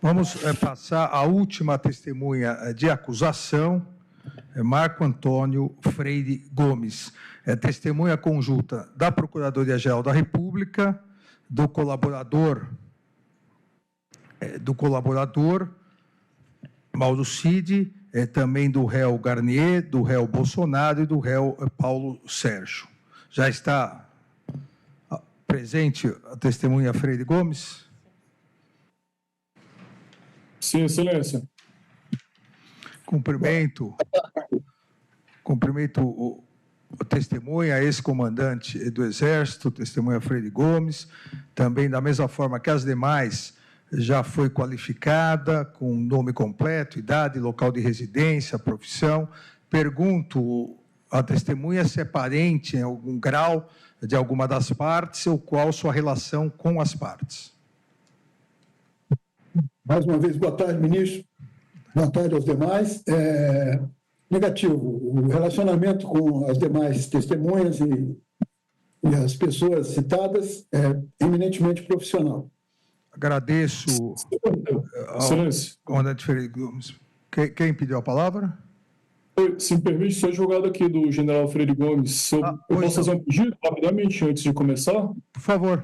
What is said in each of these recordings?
Vamos passar à última testemunha de acusação, Marco Antônio Freire Gomes. Testemunha conjunta da Procuradoria-Geral da República, do colaborador Mauro Cid, também do réu Garnier, do réu Bolsonaro e do réu Paulo Sérgio. Já está presente a testemunha Freire Gomes? Sim, Excelência. Cumprimento o testemunha, ex-comandante do Exército, testemunha Freire Gomes, também da mesma forma que as demais, já foi qualificada com nome completo, idade, local de residência, profissão. Pergunto à testemunha se é parente em algum grau de alguma das partes ou qual sua relação com as partes. Mais uma vez, boa tarde, ministro. Boa tarde aos demais. Negativo. O relacionamento com as demais testemunhas e as pessoas citadas é eminentemente profissional. Agradeço ao comandante Freire Gomes. Quem pediu a palavra? Se me permite, sou advogado aqui do general Freire Gomes. Eu posso fazer um pedido rapidamente antes de começar? Por favor.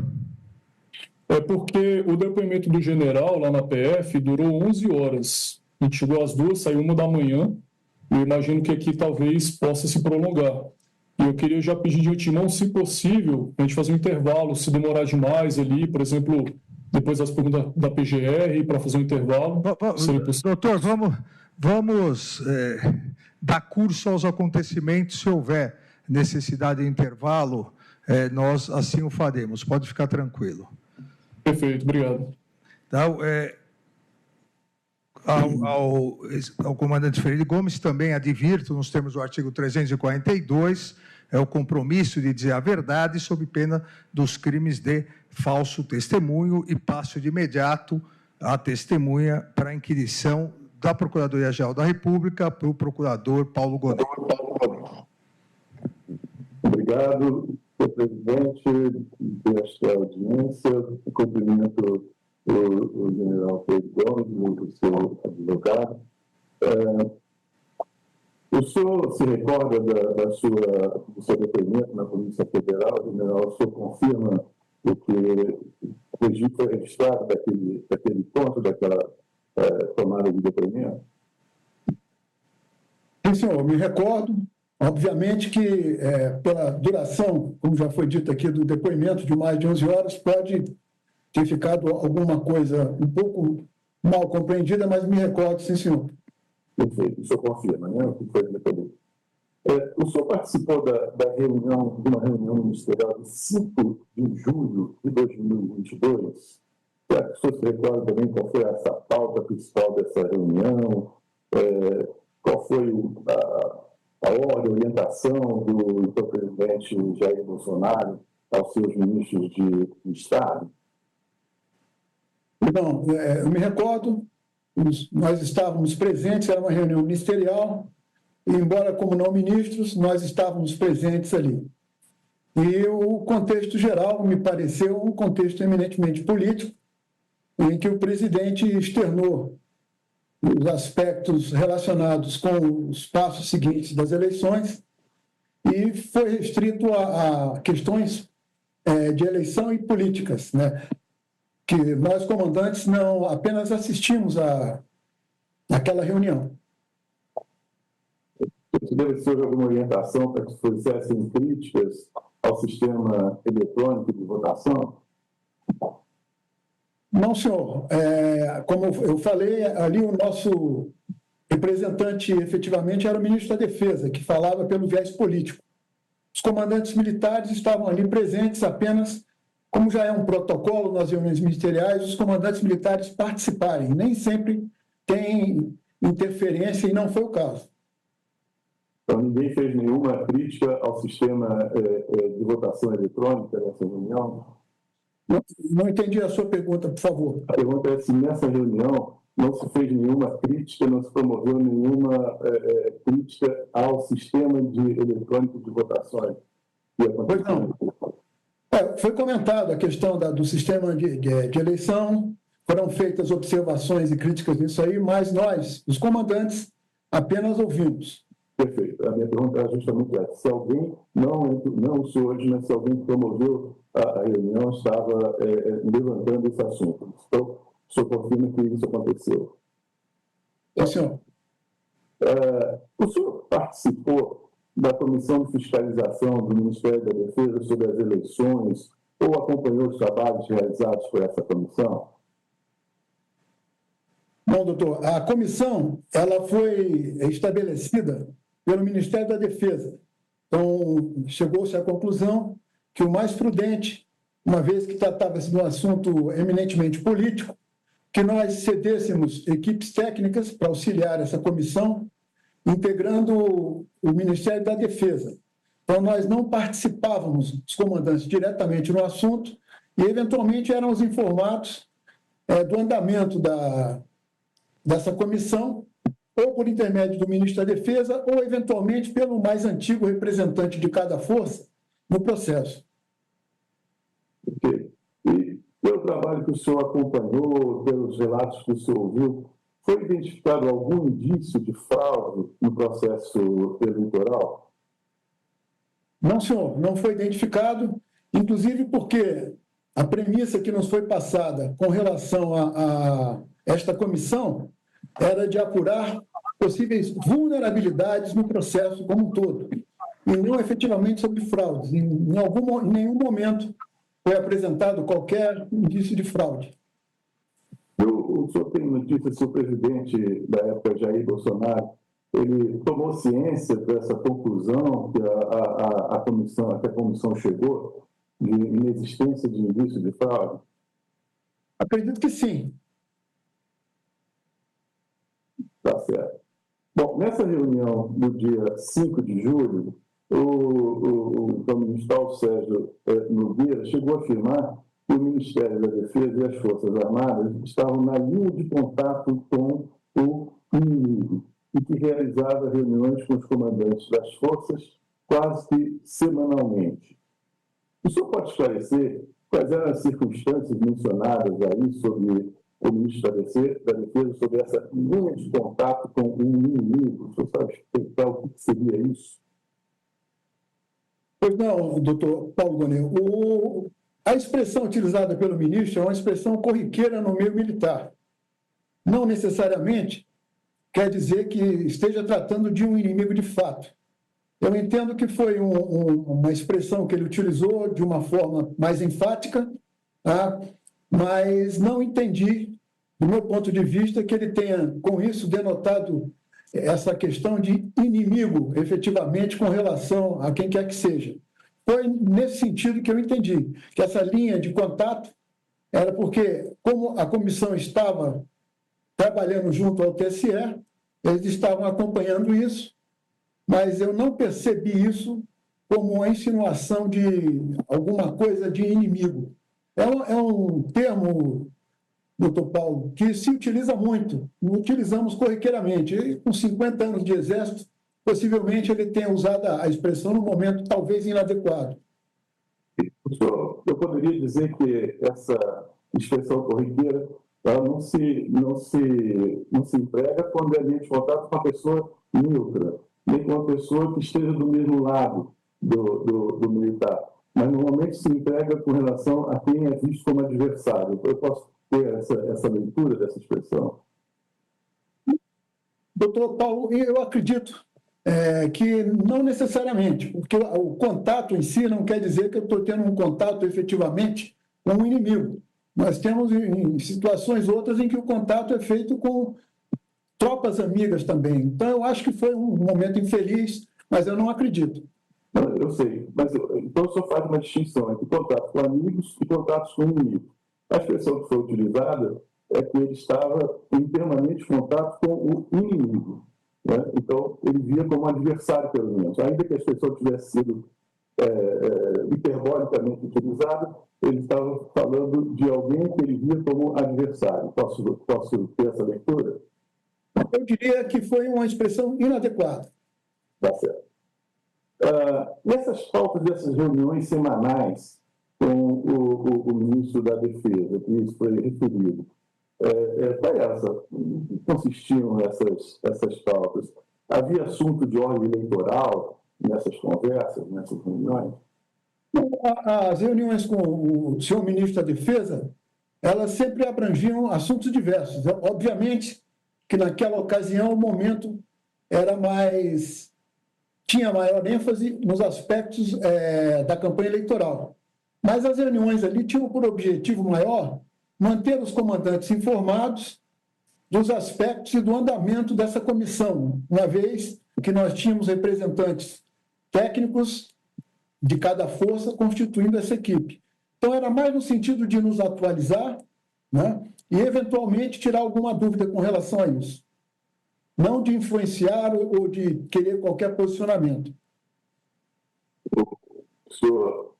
É porque o depoimento do general lá na PF durou 11 horas. A gente chegou às 2, saiu 1 da manhã. Eu imagino que aqui talvez possa se prolongar. E eu queria já pedir de antemão, se possível, a gente fazer um intervalo, se demorar demais ali, por exemplo, depois das perguntas da PGR, para fazer um intervalo. Doutor, vamos dar curso aos acontecimentos. Se houver necessidade de intervalo, nós assim o faremos. Pode ficar tranquilo. Perfeito, obrigado. Então, ao comandante Freire Gomes, também advirto, nos termos do artigo 342, o compromisso de dizer a verdade sob pena dos crimes de falso testemunho, e passo de imediato a testemunha para a inquirição da Procuradoria-Geral da República para o procurador Paulo Gonet. Obrigado, senhor presidente desta audiência. Cumprimento o general Freire Gomes, o seu advogado. O senhor se recorda do seu depoimento na Polícia Federal, general? O senhor confirma o que o registro foi registrado daquele ponto, daquela tomada de depoimento? Sim, senhor, me recordo. Obviamente que, pela duração, como já foi dito aqui, do depoimento de mais de 11 horas, pode ter ficado alguma coisa um pouco mal compreendida, mas me recordo, sim, senhor. Perfeito, o senhor confirma, né? O que foi depoimento. O senhor participou de uma reunião ministerial de 5 de julho de 2022. Será que o senhor se recorda também qual foi essa pauta principal dessa reunião? Qual foi a ordem, a orientação do presidente Jair Bolsonaro aos seus ministros de Estado? Não, eu me recordo, nós estávamos presentes, era uma reunião ministerial, e embora como não ministros, nós estávamos presentes ali. E o contexto geral me pareceu um contexto eminentemente político, em que o presidente externou os aspectos relacionados com os passos seguintes das eleições e foi restrito a questões de eleição e políticas, né? Que nós, comandantes, não apenas assistimos àquela reunião. Deve ser alguma orientação para que se fizessem críticas ao sistema eletrônico de votação? Não, senhor. Como eu falei, ali o nosso representante, efetivamente, era o ministro da Defesa, que falava pelo viés político. Os comandantes militares estavam ali presentes apenas, como já é um protocolo nas reuniões ministeriais, os comandantes militares participarem. Nem sempre tem interferência, e não foi o caso. Então, ninguém fez nenhuma crítica ao sistema de votação eletrônica nessa reunião? Não entendi a sua pergunta, por favor. A pergunta é se nessa reunião não se fez nenhuma crítica, não se promoveu nenhuma crítica ao sistema eletrônico de votações. Pois não. Foi comentado a questão do sistema de eleição, foram feitas observações e críticas nisso aí, mas nós, os comandantes, apenas ouvimos. Perfeito. A minha pergunta é justamente essa. Se alguém, não o senhor hoje, mas se alguém que promoveu a reunião estava levantando esse assunto. Então, o senhor confirma que isso aconteceu? Sim, senhor. O senhor participou da Comissão de Fiscalização do Ministério da Defesa sobre as eleições ou acompanhou os trabalhos realizados por essa comissão? Não, doutor. A comissão ela foi estabelecida pelo Ministério da Defesa. Então, chegou-se à conclusão que o mais prudente, uma vez que tratava-se de um assunto eminentemente político, que nós cedêssemos equipes técnicas para auxiliar essa comissão, integrando o Ministério da Defesa. Então, nós não participávamos, os comandantes, diretamente no assunto e, eventualmente, éramos informados do andamento dessa comissão, ou por intermédio do ministro da Defesa, ou, eventualmente, pelo mais antigo representante de cada força no processo. Ok. E pelo trabalho que o senhor acompanhou, pelos relatos que o senhor ouviu, foi identificado algum indício de fraude no processo eleitoral? Não, senhor, não foi identificado, inclusive porque a premissa que nos foi passada com relação a esta comissão era de apurar possíveis vulnerabilidades no processo como um todo, e não efetivamente sobre fraudes. Em nenhum momento foi apresentado qualquer indício de fraude. O senhor tem notícia se o presidente da época, Jair Bolsonaro, ele tomou ciência dessa conclusão que a comissão chegou de inexistência de indício de fraude? Acredito que sim. Tá certo. Bom, nessa reunião do dia 5 de julho, o ministro Sérgio Nogueira chegou a afirmar que o Ministério da Defesa e as Forças Armadas estavam na linha de contato com o inimigo e que realizava reuniões com os comandantes das forças quase que semanalmente. O senhor pode esclarecer quais eram as circunstâncias mencionadas aí sobre o ministro da Defesa, sobre essa linha de contato com o inimigo? O senhor sabe explicar o que seria isso? Pois não, doutor Paulo Gonet. A expressão utilizada pelo ministro é uma expressão corriqueira no meio militar. Não necessariamente quer dizer que esteja tratando de um inimigo de fato. Eu entendo que foi uma expressão que ele utilizou de uma forma mais enfática, tá? Mas não entendi, do meu ponto de vista, que ele tenha, com isso, denotado essa questão de inimigo, efetivamente, com relação a quem quer que seja. Foi nesse sentido que eu entendi, que essa linha de contato era porque, como a comissão estava trabalhando junto ao TSE, eles estavam acompanhando isso, mas eu não percebi isso como uma insinuação de alguma coisa de inimigo. É um termo, doutor Paulo, que se utiliza muito, utilizamos corriqueiramente. E, com 50 anos de exército, possivelmente ele tenha usado a expressão num momento talvez inadequado. Professor, eu poderia dizer que essa expressão corriqueira ela não se emprega quando é linha de contato com uma pessoa neutra, nem com uma pessoa que esteja do mesmo lado do militar, mas normalmente se emprega com relação a quem é visto como adversário. Eu posso ter essa leitura dessa expressão? Doutor Paulo, eu acredito que não necessariamente, porque o contato em si não quer dizer que eu estou tendo um contato efetivamente com um inimigo. Nós temos em situações outras em que o contato é feito com tropas amigas também. Então, eu acho que foi um momento infeliz, mas eu não acredito. Não, eu sei, mas então o senhor faz uma distinção entre contato com amigos e contatos com inimigos. A expressão que foi utilizada é que ele estava em permanente contato com o inimigo, né? Então, ele via como adversário, pelo menos. Ainda que a expressão tivesse sido hiperbolicamente utilizada, ele estava falando de alguém que ele via como adversário. Posso ter essa leitura? Eu diria que foi uma expressão inadequada. Tá certo. Nessas pautas dessas reuniões semanais com o ministro da Defesa, que isso foi referido, Em que consistiam essas pautas? Havia assunto de ordem eleitoral nessas conversas, nessas reuniões? As reuniões com o senhor ministro da Defesa, elas sempre abrangiam assuntos diversos. Obviamente que naquela ocasião o momento tinha maior ênfase nos aspectos da campanha eleitoral. Mas as reuniões ali tinham por objetivo maior manter os comandantes informados dos aspectos e do andamento dessa comissão, uma vez que nós tínhamos representantes técnicos de cada força constituindo essa equipe. Então, era mais no sentido de nos atualizar, né, e, eventualmente, tirar alguma dúvida com relação a isso. Não de influenciar ou de querer qualquer posicionamento. O senhor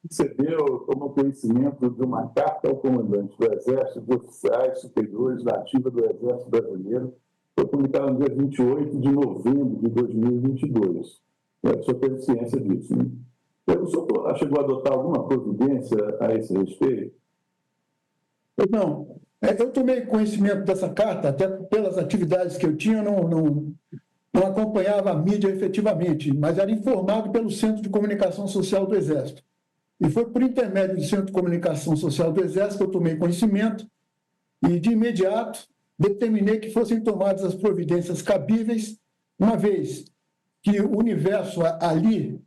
recebeu, tomou conhecimento de uma carta ao comandante do Exército, de oficiais superiores da ativa do Exército Brasileiro, foi publicada no dia 28 de novembro de 2022. O senhor teve ciência disso, né? O senhor chegou a adotar alguma providência a esse respeito? Não. Eu tomei conhecimento dessa carta, até pelas atividades que eu tinha, não acompanhava a mídia efetivamente, mas era informado pelo Centro de Comunicação Social do Exército. E foi por intermédio do Centro de Comunicação Social do Exército que eu tomei conhecimento e, de imediato, determinei que fossem tomadas as providências cabíveis, uma vez que o universo ali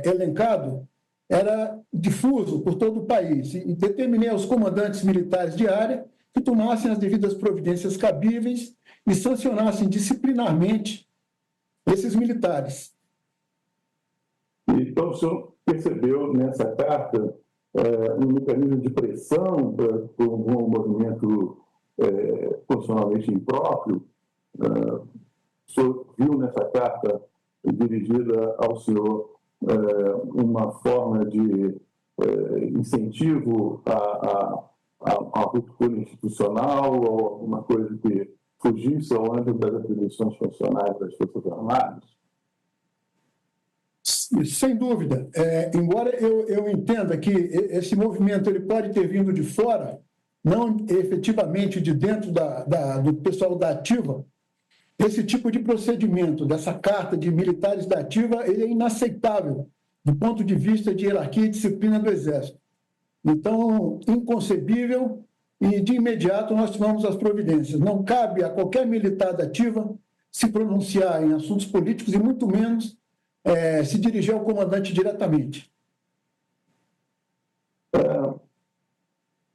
elencado era difuso por todo o país, e determinei aos comandantes militares de área que tomassem as devidas providências cabíveis e sancionassem disciplinarmente esses militares. Então, o senhor percebeu nessa carta um mecanismo de pressão por um movimento constitucionalmente impróprio? O senhor viu nessa carta dirigida ao senhor uma forma de incentivo à ruptura institucional ou alguma coisa que fugisse ao âmbito das atribuições funcionais das Forças Armadas? Sem dúvida. Embora eu entenda que esse movimento ele pode ter vindo de fora, não efetivamente de dentro do pessoal da ativa, esse tipo de procedimento, dessa carta de militares da ativa, ele é inaceitável do ponto de vista de hierarquia e disciplina do Exército. Então, inconcebível, e de imediato nós tomamos as providências. Não cabe a qualquer militar da ativa se pronunciar em assuntos políticos e muito menos se dirigir ao comandante diretamente.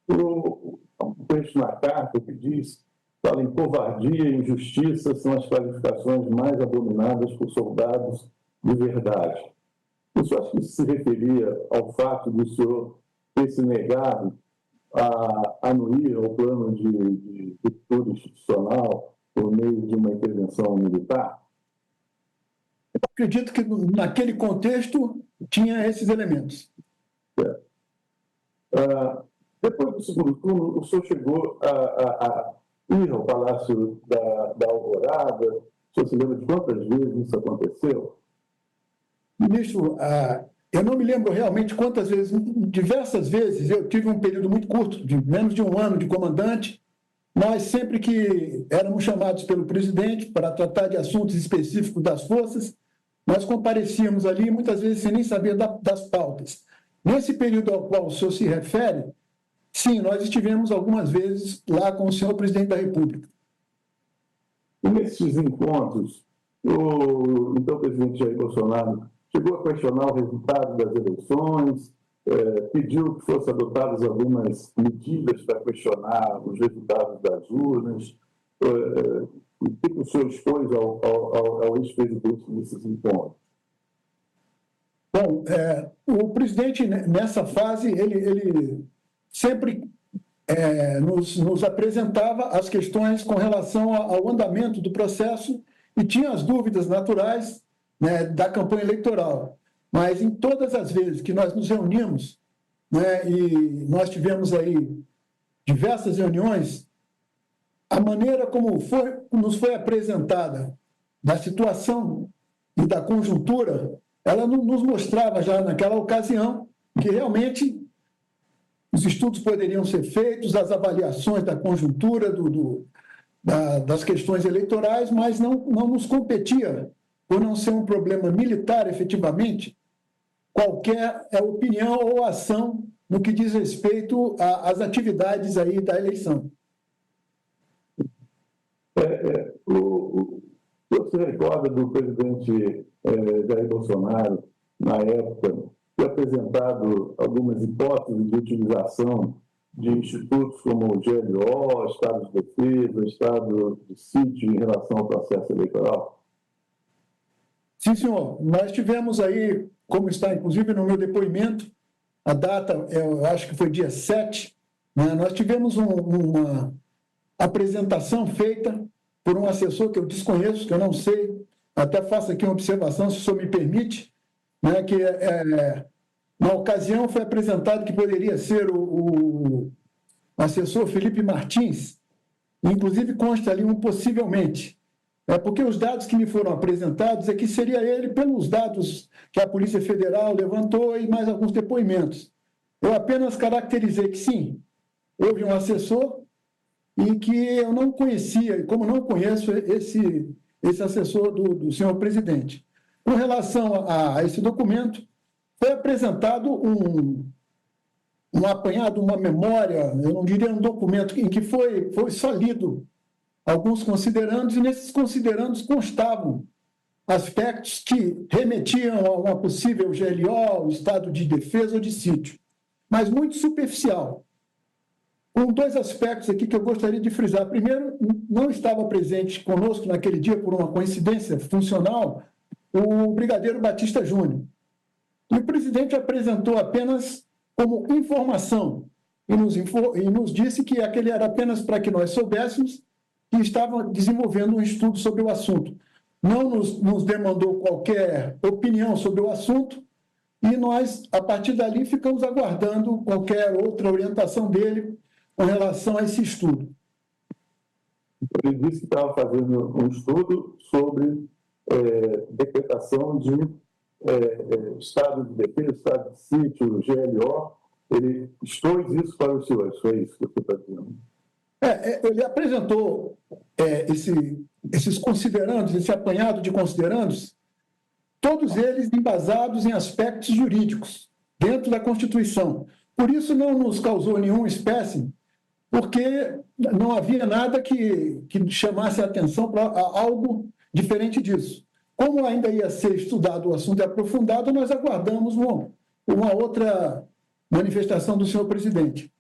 O texto na carta que diz: fala em covardia e injustiça são as qualificações mais abominadas por soldados de verdade. O senhor acha que isso se referia ao fato de o senhor ter se negado a anuir ao plano de ruptura institucional por meio de uma intervenção militar? Eu acredito que naquele contexto tinha esses elementos. Depois do segundo turno, o senhor chegou a ir ao Palácio da Alvorada? O senhor se lembra de quantas vezes isso aconteceu? Ministro, eu não me lembro realmente quantas vezes, diversas vezes. Eu tive um período muito curto, de menos de um ano de comandante. Nós, sempre que éramos chamados pelo presidente para tratar de assuntos específicos das forças, nós comparecíamos ali, muitas vezes sem nem saber das pautas. Nesse período ao qual o senhor se refere, sim, nós estivemos algumas vezes lá com o senhor presidente da República. E nesses encontros, o então presidente Jair Bolsonaro chegou a questionar o resultado das eleições, pediu que fossem adotadas algumas medidas para questionar os resultados das urnas. O que o senhor expôs ao ex-presidente nesses encontros? Bom, o presidente, nessa fase, ele sempre nos apresentava as questões com relação ao andamento do processo e tinha as dúvidas naturais, né, da campanha eleitoral. Mas em todas as vezes que nós nos reunimos, né, e nós tivemos aí diversas reuniões, a maneira como nos foi apresentada da situação e da conjuntura, ela nos mostrava já naquela ocasião que realmente os estudos poderiam ser feitos, as avaliações da conjuntura das questões eleitorais, mas não nos competia, por não ser um problema militar efetivamente, qualquer opinião ou ação no que diz respeito às atividades aí da eleição. O senhor se recorda do presidente Jair Bolsonaro, na época, ter apresentado algumas hipóteses de utilização de institutos como o GLO, Estado de Defesa, Estado de Sítio em relação ao processo eleitoral? Sim, senhor. Nós tivemos aí, como está inclusive no meu depoimento, a data, eu acho que foi dia 7, né? Nós tivemos uma apresentação feita por um assessor que eu desconheço, que eu não sei, até faço aqui uma observação, se o senhor me permite, né, que na ocasião foi apresentado que poderia ser o assessor Felipe Martins, inclusive consta ali um possivelmente, porque os dados que me foram apresentados é que seria ele pelos dados que a Polícia Federal levantou e mais alguns depoimentos. Eu apenas caracterizei que sim, houve um assessor e que eu não conhecia, e como não conheço esse assessor do senhor presidente. Com relação a esse documento, foi apresentado um apanhado, uma memória, eu não diria um documento, em que foi só lido alguns considerandos, e nesses considerandos constavam aspectos que remetiam a uma possível GLO, estado de defesa ou de sítio, mas muito superficial. Com dois aspectos aqui que eu gostaria de frisar. Primeiro, não estava presente conosco naquele dia, por uma coincidência funcional, o brigadeiro Batista Júnior. E o presidente apresentou apenas como informação e nos disse que aquele era apenas para que nós soubéssemos que estava desenvolvendo um estudo sobre o assunto. Não nos demandou qualquer opinião sobre o assunto e nós, a partir dali, ficamos aguardando qualquer outra orientação dele com relação a esse estudo. Ele disse que estava fazendo um estudo sobre decretação de estado de defesa, estado de sítio, GLO. Ele expôs isso para os senhores, foi isso que você está dizendo? Ele apresentou esses considerandos, esse apanhado de considerandos, todos eles embasados em aspectos jurídicos, dentro da Constituição. Por isso não nos causou nenhuma espécie, porque não havia nada que chamasse a atenção para algo diferente disso. Como ainda ia ser estudado o assunto e aprofundado, nós aguardamos uma outra manifestação do senhor presidente.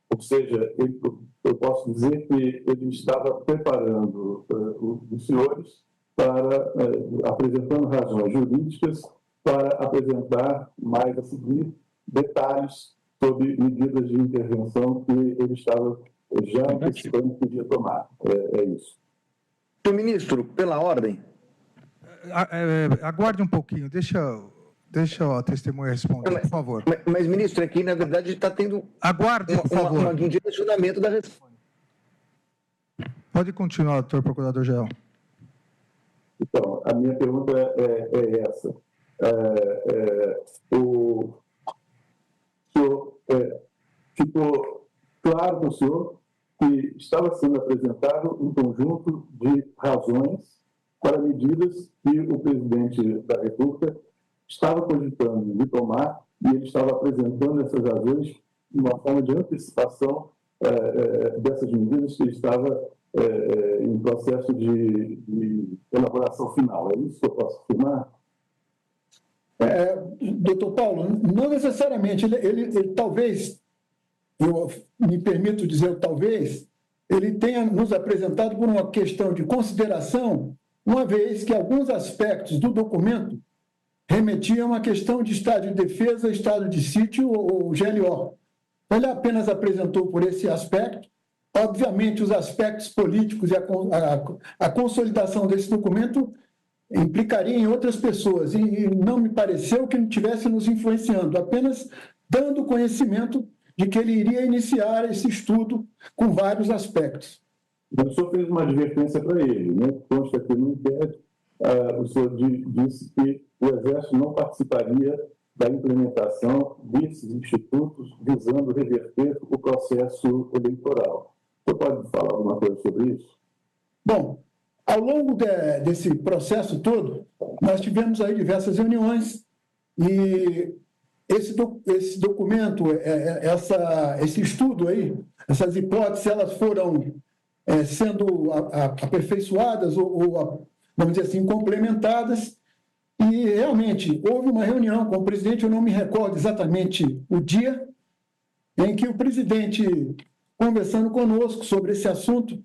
Ou seja, eu posso dizer que ele estava preparando os senhores para, apresentando razões jurídicas, para apresentar mais a seguir detalhes sobre medidas de intervenção que ele estava já antecipando que podia tomar. É isso. Senhor ministro, pela ordem. Aguarde um pouquinho, deixa a testemunha responder, por favor. Mas, ministro, aqui, na verdade, está tendo... Aguarde, por favor. Um direcionamento da resposta. Pode continuar, doutor Procurador-Geral. Então, a minha pergunta é essa. O senhor, ficou claro para o senhor que estava sendo apresentado um conjunto de razões para medidas que o presidente da República estava cogitando de tomar, e ele estava apresentando essas razões de uma forma de antecipação dessas medidas que estava em processo de elaboração final. É isso que eu posso afirmar? Doutor Paulo, não necessariamente. Ele talvez, eu me permito dizer talvez, ele tenha nos apresentado por uma questão de consideração, uma vez que alguns aspectos do documento remetiam à questão de estado de defesa, estado de sítio ou GLO. Ele apenas apresentou por esse aspecto. Obviamente, os aspectos políticos e a consolidação desse documento implicaria em outras pessoas, e não me pareceu que estivesse nos influenciando, apenas dando conhecimento de que ele iria iniciar esse estudo com vários aspectos. O senhor fez uma advertência para ele, né? Consta aqui no inquérito o senhor disse que o Exército não participaria da implementação desses institutos visando reverter o processo eleitoral. O senhor pode falar alguma coisa sobre isso? Bom, ao longo desse processo todo, nós tivemos aí diversas reuniões e esse documento, esse estudo aí, essas hipóteses, elas foram sendo aperfeiçoadas ou, vamos dizer assim, complementadas. E, realmente, houve uma reunião com o presidente, eu não me recordo exatamente o dia, em que o presidente, conversando conosco sobre esse assunto,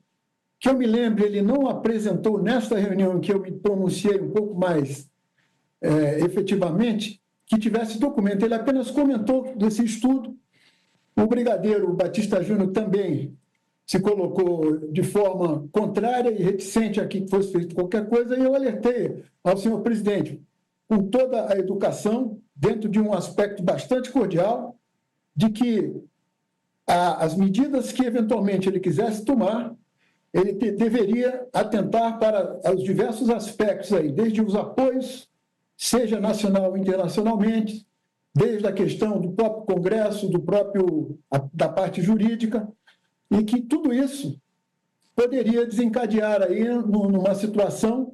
que eu me lembro, ele não apresentou nesta reunião em que eu me pronunciei um pouco mais efetivamente, que tivesse documento. Ele apenas comentou desse estudo. O brigadeiro Batista Júnior também se colocou de forma contrária e reticente a que fosse feito qualquer coisa, e eu alertei ao senhor presidente, com toda a educação, dentro de um aspecto bastante cordial, de que as medidas que eventualmente ele quisesse tomar, ele deveria atentar para os diversos aspectos aí, desde os apoios, seja nacional ou internacionalmente, desde a questão do próprio Congresso, da parte jurídica, e que tudo isso poderia desencadear aí numa situação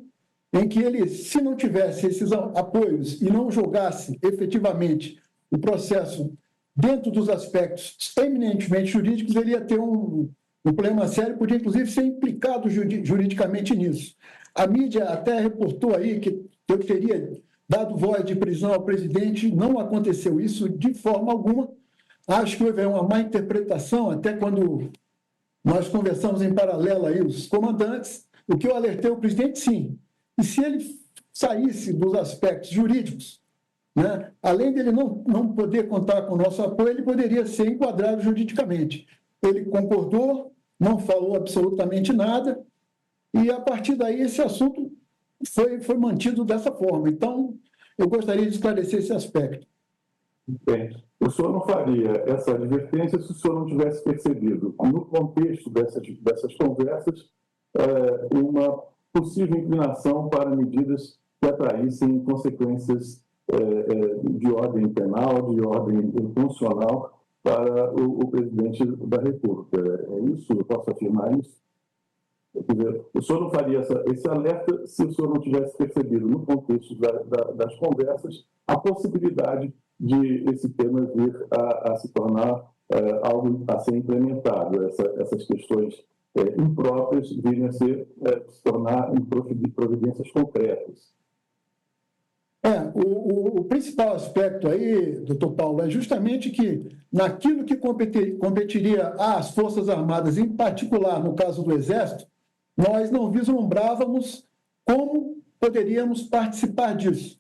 em que ele, se não tivesse esses apoios e não jogasse efetivamente o processo dentro dos aspectos eminentemente jurídicos, ele ia ter um problema sério, podia inclusive ser implicado juridicamente nisso. A mídia até reportou aí que eu teria dado voz de prisão ao presidente, não aconteceu isso de forma alguma. Acho que houve uma má interpretação, até quando nós conversamos em paralelo aí, os comandantes, o que eu alertei o presidente, sim. E se ele saísse dos aspectos jurídicos, né, além dele não poder contar com o nosso apoio, ele poderia ser enquadrado juridicamente. Ele concordou, não falou absolutamente nada, e a partir daí esse assunto foi mantido dessa forma. Então, eu gostaria de esclarecer esse aspecto. Bem, o senhor não faria essa advertência se o senhor não tivesse percebido, no contexto dessas conversas, uma possível inclinação para medidas que atraíssem consequências de ordem penal, de ordem constitucional para o presidente da República. É isso? Eu posso afirmar isso? Quer dizer, o senhor não faria esse alerta se o senhor não tivesse percebido, no contexto das conversas, a possibilidade de esse tema vir a se tornar algo a ser implementado, essas questões impróprias virem a se tornar em providências concretas. O principal aspecto aí, doutor Paulo, é justamente que naquilo que competiria às Forças Armadas, em particular no caso do Exército, nós não vislumbrávamos como poderíamos participar disso.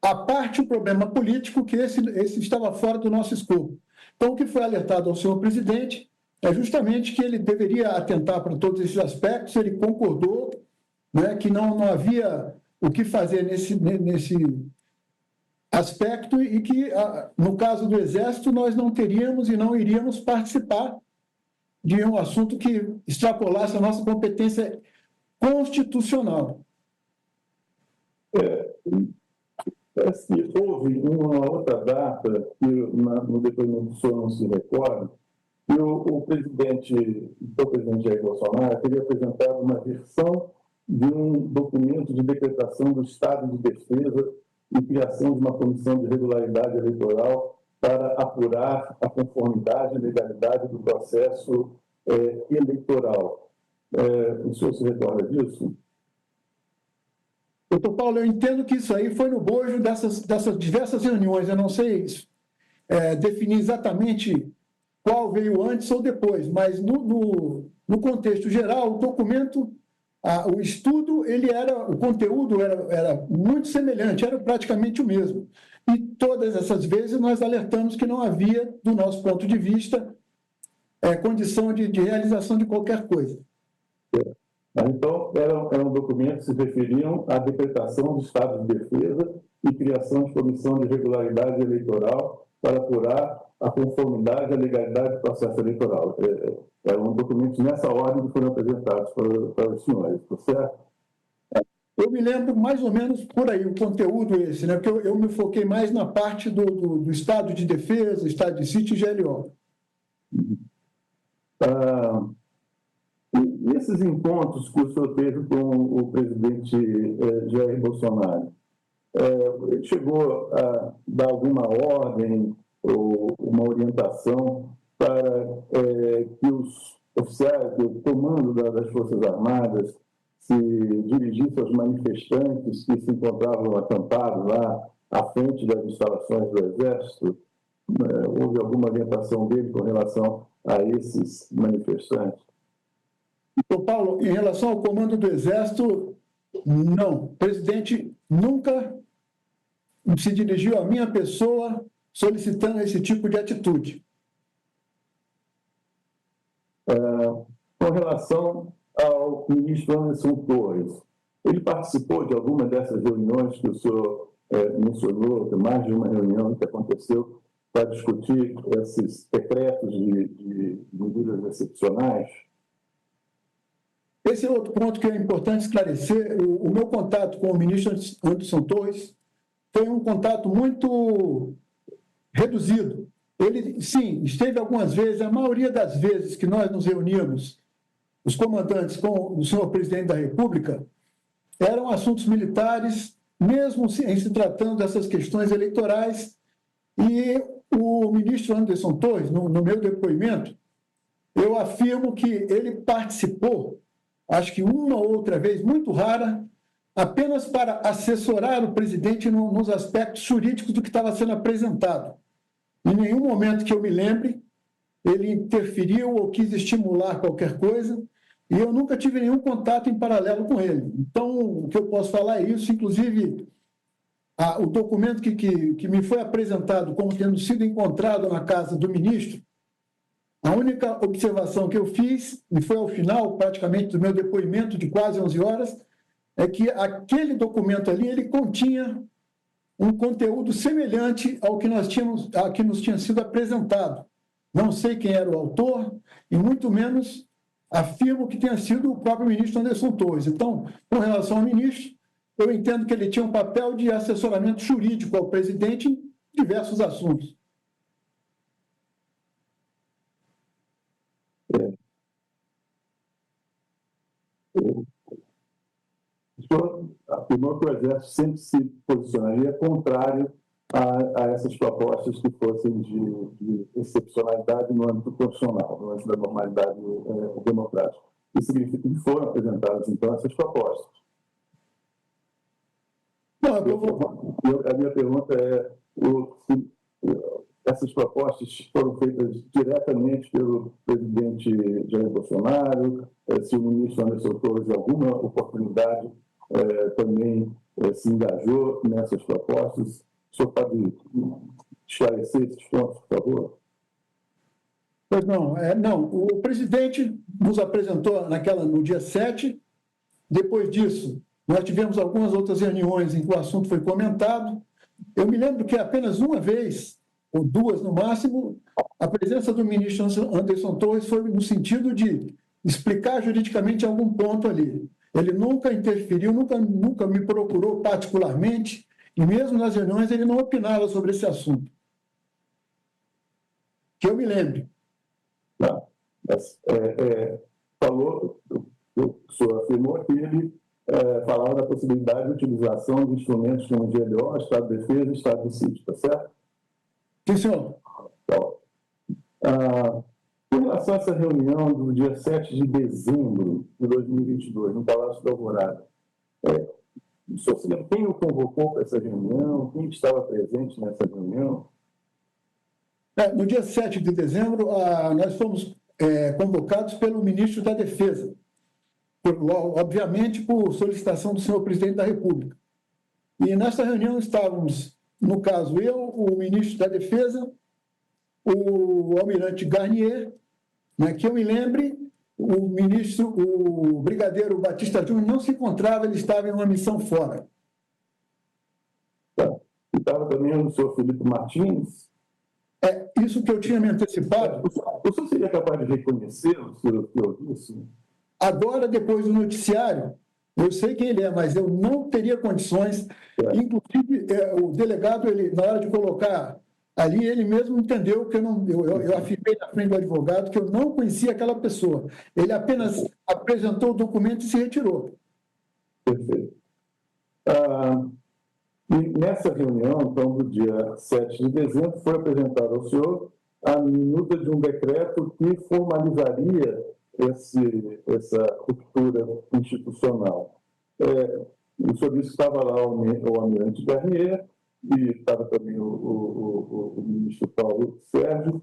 A parte o problema político, que esse estava fora do nosso escopo. Então, o que foi alertado ao senhor presidente é justamente que ele deveria atentar para todos esses aspectos, ele concordou, né, que não havia o que fazer nesse aspecto e que, no caso do Exército, nós não teríamos e não iríamos participar de um assunto que extrapolasse a nossa competência constitucional. Parece que houve uma outra data, que no depoimento do senhor não se recorda, que o presidente Jair Bolsonaro teria apresentado uma versão de um documento de decretação do estado de defesa e criação de uma comissão de regularidade eleitoral para apurar a conformidade e legalidade do processo eleitoral. O senhor se recorda disso? Doutor Paulo, eu entendo que isso aí foi no bojo dessas diversas reuniões. Eu não sei definir exatamente qual veio antes ou depois, mas no contexto geral, o documento, o estudo, o conteúdo era muito semelhante, era praticamente o mesmo. E todas essas vezes nós alertamos que não havia, do nosso ponto de vista, condição de realização de qualquer coisa. Então, eram documentos que se referiam à decretação do estado de defesa e criação de comissão de regularidade eleitoral para apurar a conformidade e a legalidade do processo eleitoral. Eram documentos nessa ordem que foram apresentados para os senhores, tá certo? Eu me lembro mais ou menos por aí, o conteúdo esse, né? Porque eu me foquei mais na parte do Estado de Defesa, Estado de Sítio e GLO. E esses encontros que o senhor teve com o presidente Jair Bolsonaro, ele chegou a dar alguma ordem ou uma orientação para que os oficiais, o comando das Forças Armadas, se dirigisse aos manifestantes que se encontravam acampados lá à frente das instalações do Exército? Houve alguma orientação dele com relação a esses manifestantes? Então, Paulo, em relação ao comando do Exército, não. O presidente nunca se dirigiu à minha pessoa solicitando esse tipo de atitude. Com relação ao ministro Anderson Torres, ele participou de alguma dessas reuniões que o senhor mencionou, de mais de uma reunião que aconteceu para discutir esses decretos de medidas excepcionais? Esse é outro ponto que é importante esclarecer. O meu contato com o ministro Anderson Torres foi um contato muito reduzido. Ele, sim, esteve algumas vezes, a maioria das vezes que nós nos reuníamos, os comandantes com o senhor presidente da República, eram assuntos militares, mesmo em se tratando dessas questões eleitorais. E o ministro Anderson Torres, no meu depoimento, eu afirmo que ele participou, acho que uma ou outra vez, muito rara, apenas para assessorar o presidente nos aspectos jurídicos do que estava sendo apresentado. Em nenhum momento que eu me lembre, ele interferiu ou quis estimular qualquer coisa, e eu nunca tive nenhum contato em paralelo com ele. Então, o que eu posso falar é isso. Inclusive, o documento que me foi apresentado como tendo sido encontrado na casa do ministro, a única observação que eu fiz, e foi ao final, praticamente, do meu depoimento de quase 11 horas, é que aquele documento ali, ele continha um conteúdo semelhante ao que nos tinha sido apresentado. Não sei quem era o autor, e muito menos afirmo que tenha sido o próprio ministro Anderson Torres. Então, com relação ao ministro, eu entendo que ele tinha um papel de assessoramento jurídico ao presidente em diversos assuntos. O senhor afirmou que o Exército sempre se posicionaria contrário a essas propostas que fossem de excepcionalidade no âmbito constitucional, no âmbito da normalidade democrática. Isso significa que foram apresentadas, então, essas propostas. Não, a minha pergunta é se essas propostas foram feitas diretamente pelo presidente Jair Bolsonaro, se o ministro Anderson Torres, em alguma oportunidade, também se engajou nessas propostas. O senhor pode esclarecer esses pontos, por favor? Pois não. O presidente nos apresentou no dia 7. Depois disso, nós tivemos algumas outras reuniões em que o assunto foi comentado. Eu me lembro que apenas uma vez, ou duas no máximo, a presença do ministro Anderson Torres foi no sentido de explicar juridicamente algum ponto ali. Ele nunca interferiu, nunca me procurou particularmente, e mesmo nas reuniões ele não opinava sobre esse assunto. Que eu me lembre. Não. O senhor afirmou que ele falava da possibilidade de utilização de instrumentos como GLO, Estado de Defesa e Estado de Sítio, está certo? Sim, senhor. Então, com relação a essa reunião do dia 7 de dezembro de 2022, no Palácio da Alvorada, o senhor se lembra quem o convocou para essa reunião? Quem estava presente nessa reunião? No dia 7 de dezembro, nós fomos convocados pelo ministro da Defesa, obviamente por solicitação do senhor presidente da República. E nessa reunião estávamos, no caso, eu, o ministro da Defesa, o almirante Garnier, que eu me lembre, o brigadeiro Batista Júnior não se encontrava, ele estava em uma missão fora. Estava também o senhor Felipe Martins. Isso que eu tinha me antecipado. O senhor seria capaz de reconhecê-lo, se eu disse? Agora, depois do noticiário, Eu sei quem ele é, mas eu não teria condições. Inclusive, o delegado, ele, na hora de colocar ali, ele mesmo entendeu que eu afirmei na frente do advogado que eu não conhecia aquela pessoa. Ele apenas apresentou o documento e se retirou. Perfeito. E nessa reunião, então, do dia 7 de dezembro, foi apresentada ao senhor a minuta de um decreto que formalizaria essa ruptura institucional. O senhor disse que estava lá o almirante Garnier e estava também o ministro Paulo Sérgio,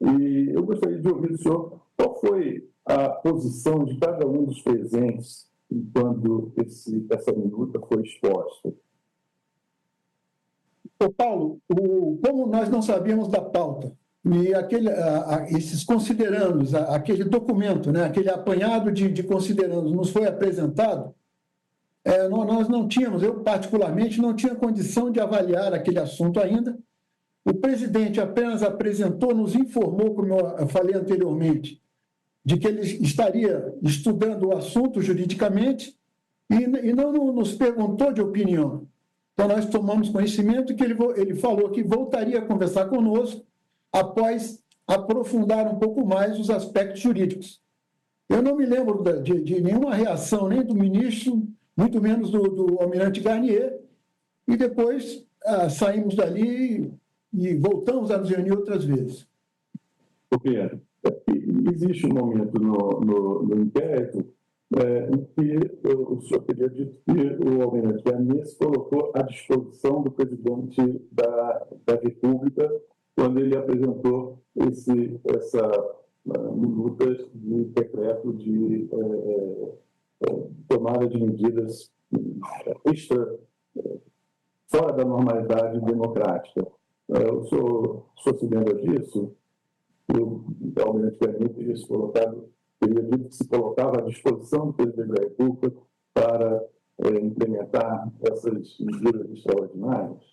e eu gostaria de ouvir do senhor qual foi a posição de cada um dos presentes quando essa minuta foi exposta. Paulo, como nós não sabíamos da pauta, e esses considerandos, aquele documento, né, aquele apanhado de considerandos nos foi apresentado, nós não tínhamos, eu particularmente, não tinha condição de avaliar aquele assunto ainda. O presidente apenas apresentou, nos informou, como eu falei anteriormente, de que ele estaria estudando o assunto juridicamente e não nos perguntou de opinião. Então, nós tomamos conhecimento que ele falou que voltaria a conversar conosco após aprofundar um pouco mais os aspectos jurídicos. Eu não me lembro de nenhuma reação, nem do ministro, muito menos do almirante Garnier, e depois saímos dali e voltamos a nos reunir outras vezes. Porque existe um momento no inquérito em que o senhor teria dito que o almirante Garnier se colocou à disposição do presidente da República quando ele apresentou essa minuta de decreto de tomada de medidas fora da normalidade democrática. O senhor se lembra disso? O almirante Garnier teria dito que se colocava à disposição do presidente da República para implementar essas medidas extraordinárias?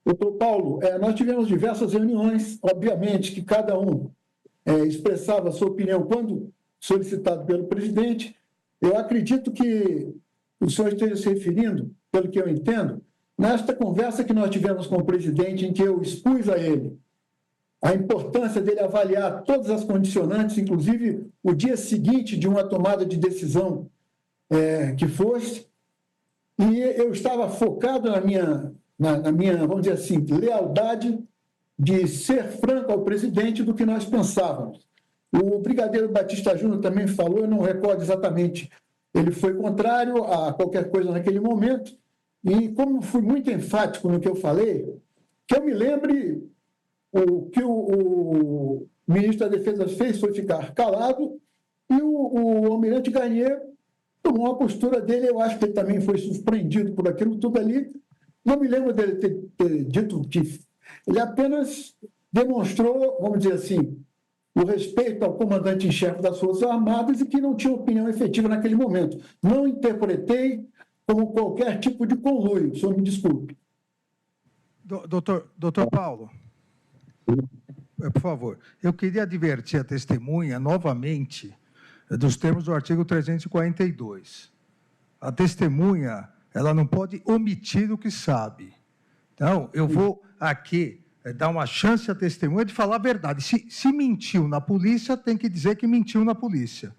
Doutor Paulo, nós tivemos diversas reuniões, obviamente que cada um expressava a sua opinião quando solicitado pelo presidente. Eu acredito que o senhor esteja se referindo, pelo que eu entendo, nesta conversa que nós tivemos com o presidente, em que eu expus a ele a importância dele avaliar todas as condicionantes, inclusive o dia seguinte de uma tomada de decisão que fosse, e eu estava focado na minha, vamos dizer assim, lealdade de ser franco ao presidente do que nós pensávamos. O brigadeiro Batista Júnior também falou, eu não recordo exatamente, ele foi contrário a qualquer coisa naquele momento, e como fui muito enfático no que eu falei, que eu me lembre, o que o ministro da Defesa fez foi ficar calado, e o almirante Garnier tomou uma postura dele, eu acho que ele também foi surpreendido por aquilo tudo ali. Não me lembro dele ter dito que ele apenas demonstrou, vamos dizer assim, o respeito ao comandante em chefe das Forças Armadas e que não tinha opinião efetiva naquele momento. Não interpretei como qualquer tipo de conluio, o senhor me desculpe. Doutor Paulo, por favor, eu queria advertir a testemunha novamente dos termos do artigo 342. A testemunha, ela não pode omitir o que sabe. Então, eu vou aqui dar uma chance à testemunha de falar a verdade. Se mentiu na polícia, tem que dizer que mentiu na polícia.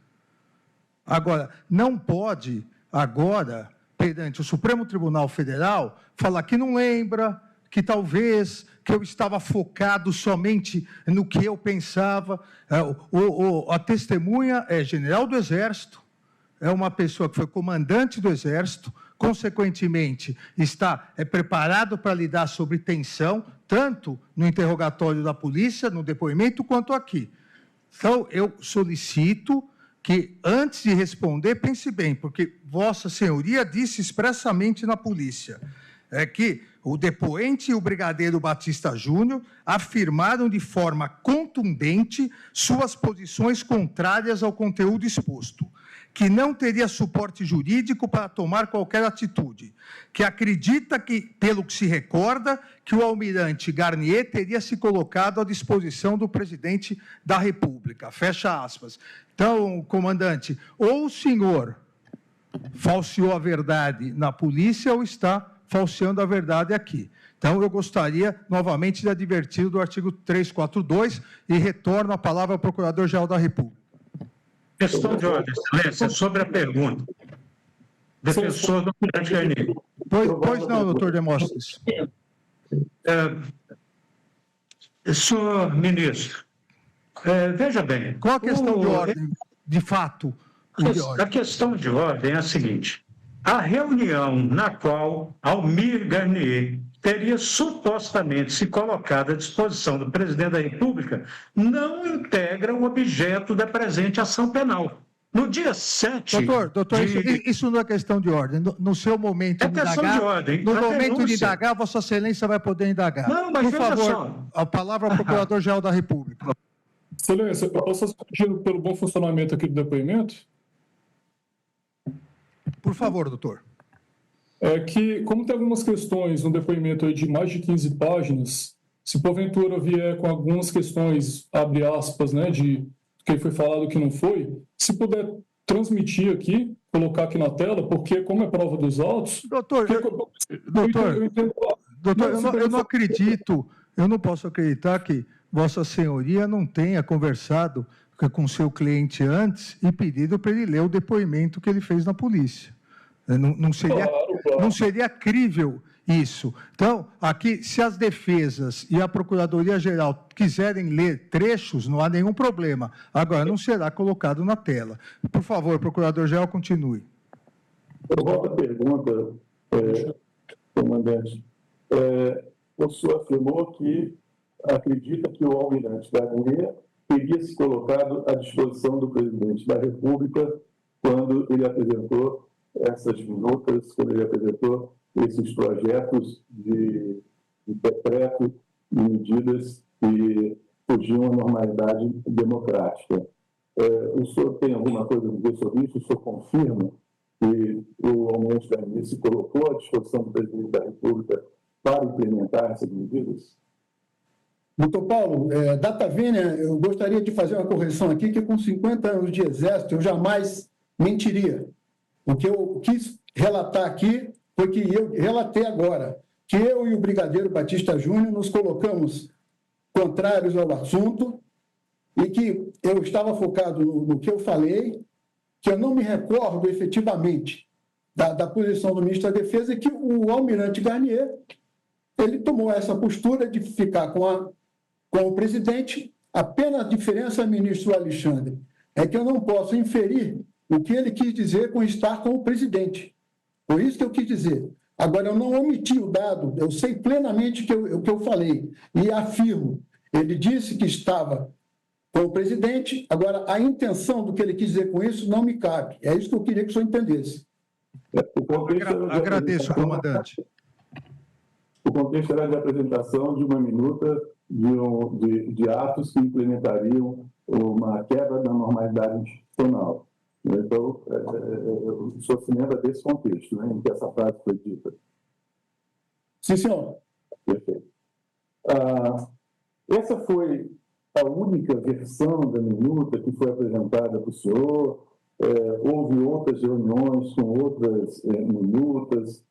Agora, não pode, agora, perante o Supremo Tribunal Federal, falar que não lembra, que talvez, que eu estava focado somente no que eu pensava. A testemunha é general do Exército, é uma pessoa que foi comandante do Exército, consequentemente, está preparado para lidar sobre tensão, tanto no interrogatório da polícia, no depoimento, quanto aqui. Então, eu solicito que, antes de responder, pense bem, porque Vossa Senhoria disse expressamente na polícia que o depoente e o brigadeiro Batista Júnior afirmaram de forma contundente suas posições contrárias ao conteúdo exposto, que não teria suporte jurídico para tomar qualquer atitude, que acredita que, pelo que se recorda, que o almirante Garnier teria se colocado à disposição do presidente da República. Fecha aspas. Então, comandante, ou o senhor falseou a verdade na polícia ou está falseando a verdade aqui. Então, eu gostaria novamente de advertir do artigo 342 e retorno a palavra ao Procurador-Geral da República. Questão de ordem, Excelência, sobre a pergunta. Defensor do Almirante Garnier. Pois não, doutor Demóstenes. Senhor ministro, veja bem. Qual a questão de ordem, de fato? A questão de ordem é a seguinte: a reunião na qual Almir Garnier teria supostamente se colocado à disposição do presidente da República não integra o objeto da presente ação penal. No dia 7... Doutor, isso não é questão de ordem. No seu momento de questão indagar, de ordem. No momento de indagar, Vossa Excelência vai poder indagar. Não, mas por veja favor, só. a palavra ao Procurador-Geral da República. Excelência, eu posso pedir pelo bom funcionamento aqui do depoimento? Por favor, doutor. É que, como tem algumas questões no depoimento aí de mais de 15 páginas, se porventura vier com algumas questões, abre aspas, né, de que foi falado e que não foi, se puder transmitir aqui, colocar aqui na tela, porque como é prova dos autos... Doutor, eu não acredito, eu não posso acreditar que Vossa Senhoria não tenha conversado com seu cliente antes e pedido para ele ler o depoimento que ele fez na polícia. Não seria crível isso. Então, aqui, se as defesas e a Procuradoria-Geral quiserem ler trechos, não há nenhum problema. Agora, não será colocado na tela. Por favor, Procurador-Geral, continue. Eu volto à pergunta, comandante. O senhor afirmou que acredita que o almirante Garnier teria se colocado à disposição do presidente da República quando ele apresentou essas minutas, quando ele apresentou esses projetos de decreto e medidas que fugiam à normalidade democrática. O senhor tem alguma coisa a dizer sobre isso? O senhor confirma que o almirante Garnier se colocou à disposição do presidente da República para implementar essas medidas? Doutor Paulo, data vênia, eu gostaria de fazer uma correção aqui, que com 50 anos de exército eu jamais mentiria. O que eu quis relatar aqui foi que eu relatei agora, que eu e o brigadeiro Batista Júnior nos colocamos contrários ao assunto e que eu estava focado no que eu falei, que eu não me recordo efetivamente da posição do ministro da Defesa e que o almirante Garnier, ele tomou essa postura de ficar com o presidente. Apenas a diferença, ministro Alexandre, é que eu não posso inferir o que ele quis dizer com estar com o presidente. Foi isso que eu quis dizer. Agora, eu não omiti o dado, eu sei plenamente o que eu falei e afirmo. Ele disse que estava com o presidente, agora a intenção do que ele quis dizer com isso não me cabe. É isso que eu queria que o senhor entendesse. Agradeço, comandante. O contexto era de apresentação de uma minuta de atos que implementariam uma quebra da normalidade institucional. Então, o senhor se lembra desse contexto, né, em que essa frase foi dita? Sim, senhor. Perfeito. Essa foi a única versão da minuta que foi apresentada para o senhor? Houve outras reuniões com outras minutas?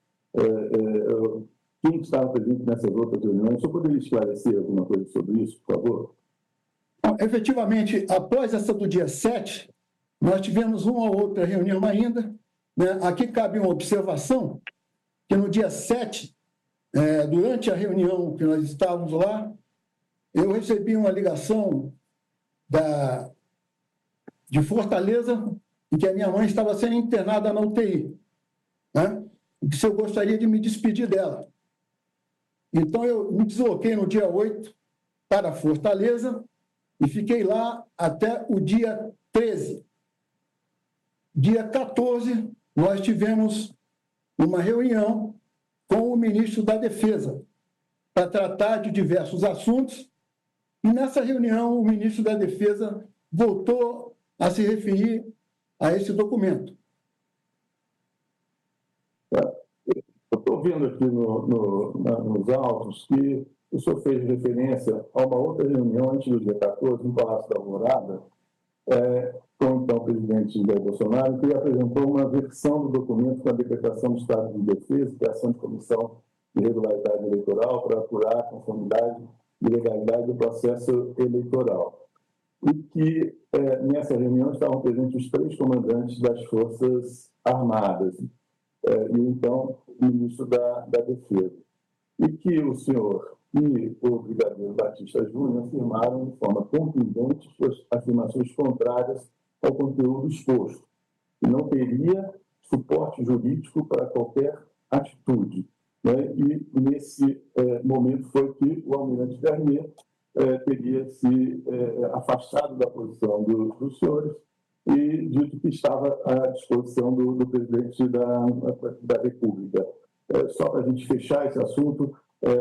Quem estava presente nessas outras reuniões? O senhor poderia esclarecer alguma coisa sobre isso, por favor? Bom, efetivamente, após essa do dia 7, nós tivemos uma ou outra reunião ainda, né? Aqui cabe uma observação, que no dia 7, durante a reunião que nós estávamos lá, eu recebi uma ligação de Fortaleza, em que a minha mãe estava sendo internada na UTI, né? E que se eu gostaria de me despedir dela. Então, eu me desloquei no dia 8 para Fortaleza e fiquei lá até o dia 13. Dia 14, nós tivemos uma reunião com o ministro da Defesa para tratar de diversos assuntos. E nessa reunião, o ministro da Defesa voltou a se referir a esse documento. Eu estou vendo aqui nos autos que o senhor fez referência a uma outra reunião antes do dia 14, no Palácio da Alvorada, com o então presidente Jair Bolsonaro, que apresentou uma versão do documento com a decretação do estado de defesa e criação de comissão de regularidade eleitoral para apurar a conformidade e legalidade do processo eleitoral. E que nessa reunião estavam presentes os 3 comandantes das Forças Armadas e então o ministro da Defesa. E que o senhor e o brigadeiro Batista Júnior afirmaram de forma contundente suas afirmações contrárias ao conteúdo exposto, e não teria suporte jurídico para qualquer atitude. Né? E nesse momento foi que o almirante Garnier teria se afastado da posição dos senhores e dito que estava à disposição do presidente da República. Só para a gente fechar esse assunto,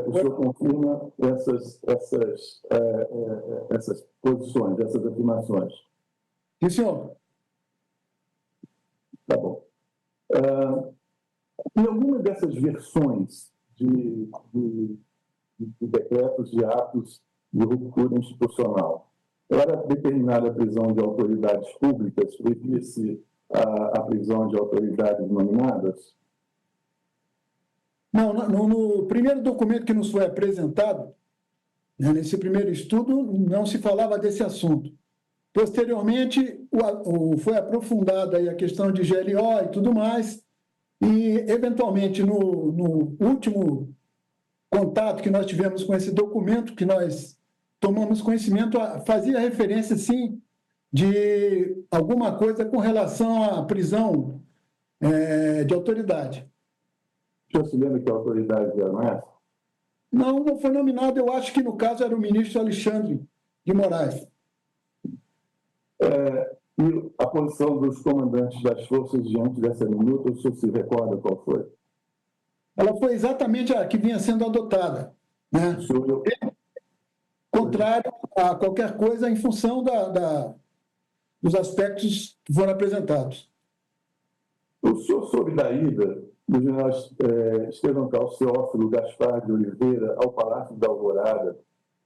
o senhor confirma essas posições, essas afirmações? Sim, senhor. Tá bom. Em alguma dessas versões de decretos de atos de ruptura institucional, era determinada a prisão de autoridades públicas, previa-se a prisão de autoridades nominadas? Não, no primeiro documento que nos foi apresentado, nesse primeiro estudo, não se falava desse assunto. Posteriormente, foi aprofundada aí a questão de GLO e tudo mais, e, eventualmente, no último contato que nós tivemos com esse documento, que nós tomamos conhecimento, fazia referência, sim, de alguma coisa com relação à prisão de autoridade. O senhor se lembra que a autoridade era essa? Não foi nominado, eu acho que no caso era o ministro Alexandre de Moraes. E a posição dos comandantes das forças diante dessa minuta, o senhor se recorda qual foi? Ela foi exatamente a que vinha sendo adotada, né? Contrário a qualquer coisa em função dos aspectos que foram apresentados. O senhor soube da ida do general Estevão Carlos Teófilo Gaspar de Oliveira ao Palácio da Alvorada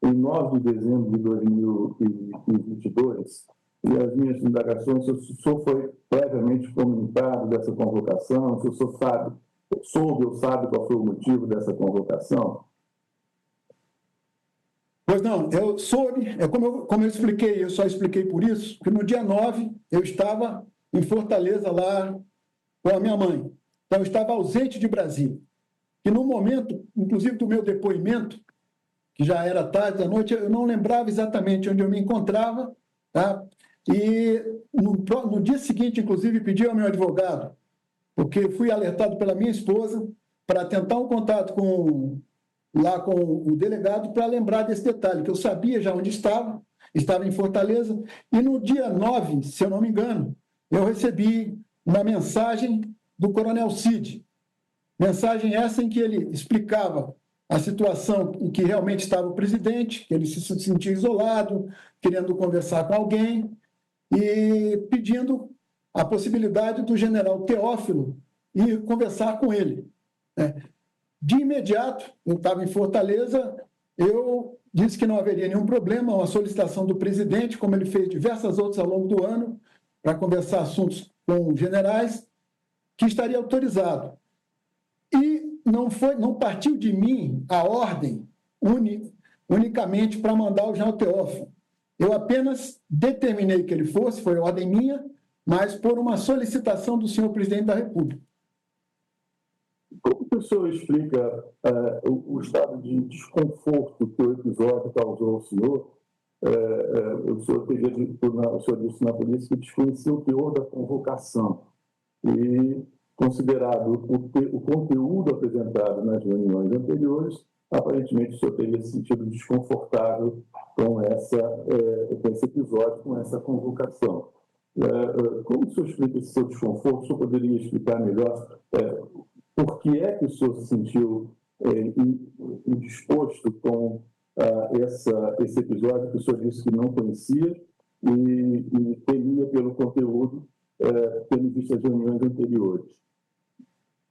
em 9 de dezembro de 2022, e as minhas indagações, se o senhor foi previamente comunicado dessa convocação, se o senhor soube ou sabe qual foi o motivo dessa convocação? Pois não, eu soube, como eu expliquei, eu só expliquei por isso, que no dia 9 eu estava em Fortaleza lá com a minha mãe. Então, eu estava ausente de Brasília. E no momento, inclusive do meu depoimento, que já era tarde da noite, eu não lembrava exatamente onde eu me encontrava, tá? E no dia seguinte, inclusive, pedi ao meu advogado, porque fui alertado pela minha esposa para tentar um contato com o delegado para lembrar desse detalhe, que eu sabia já onde estava em Fortaleza, e no dia 9, se eu não me engano, eu recebi uma mensagem do Coronel Cid, mensagem essa em que ele explicava a situação em que realmente estava o presidente, que ele se sentia isolado, querendo conversar com alguém, e pedindo a possibilidade do general Teófilo ir conversar com ele. De imediato, eu estava em Fortaleza, eu disse que não haveria nenhum problema, uma solicitação do presidente, como ele fez diversas outras ao longo do ano, para conversar assuntos com generais, que estaria autorizado. E não partiu de mim a ordem unicamente para mandar o general Teófilo. Eu apenas determinei que ele fosse, foi ordem minha, mas por uma solicitação do senhor presidente da República. Como que o senhor explica o estado de desconforto que o episódio causou ao senhor? O senhor disse na polícia que desconhecia o teor da convocação e, considerado o conteúdo apresentado nas reuniões anteriores, aparentemente o senhor teria se sentido desconfortável com esse episódio, com essa convocação. Como o senhor explica esse seu desconforto? O senhor poderia explicar melhor por que é que o senhor se sentiu indisposto com esse episódio que o senhor disse que não conhecia e temia pelo conteúdo, tendo visto as reuniões anteriores?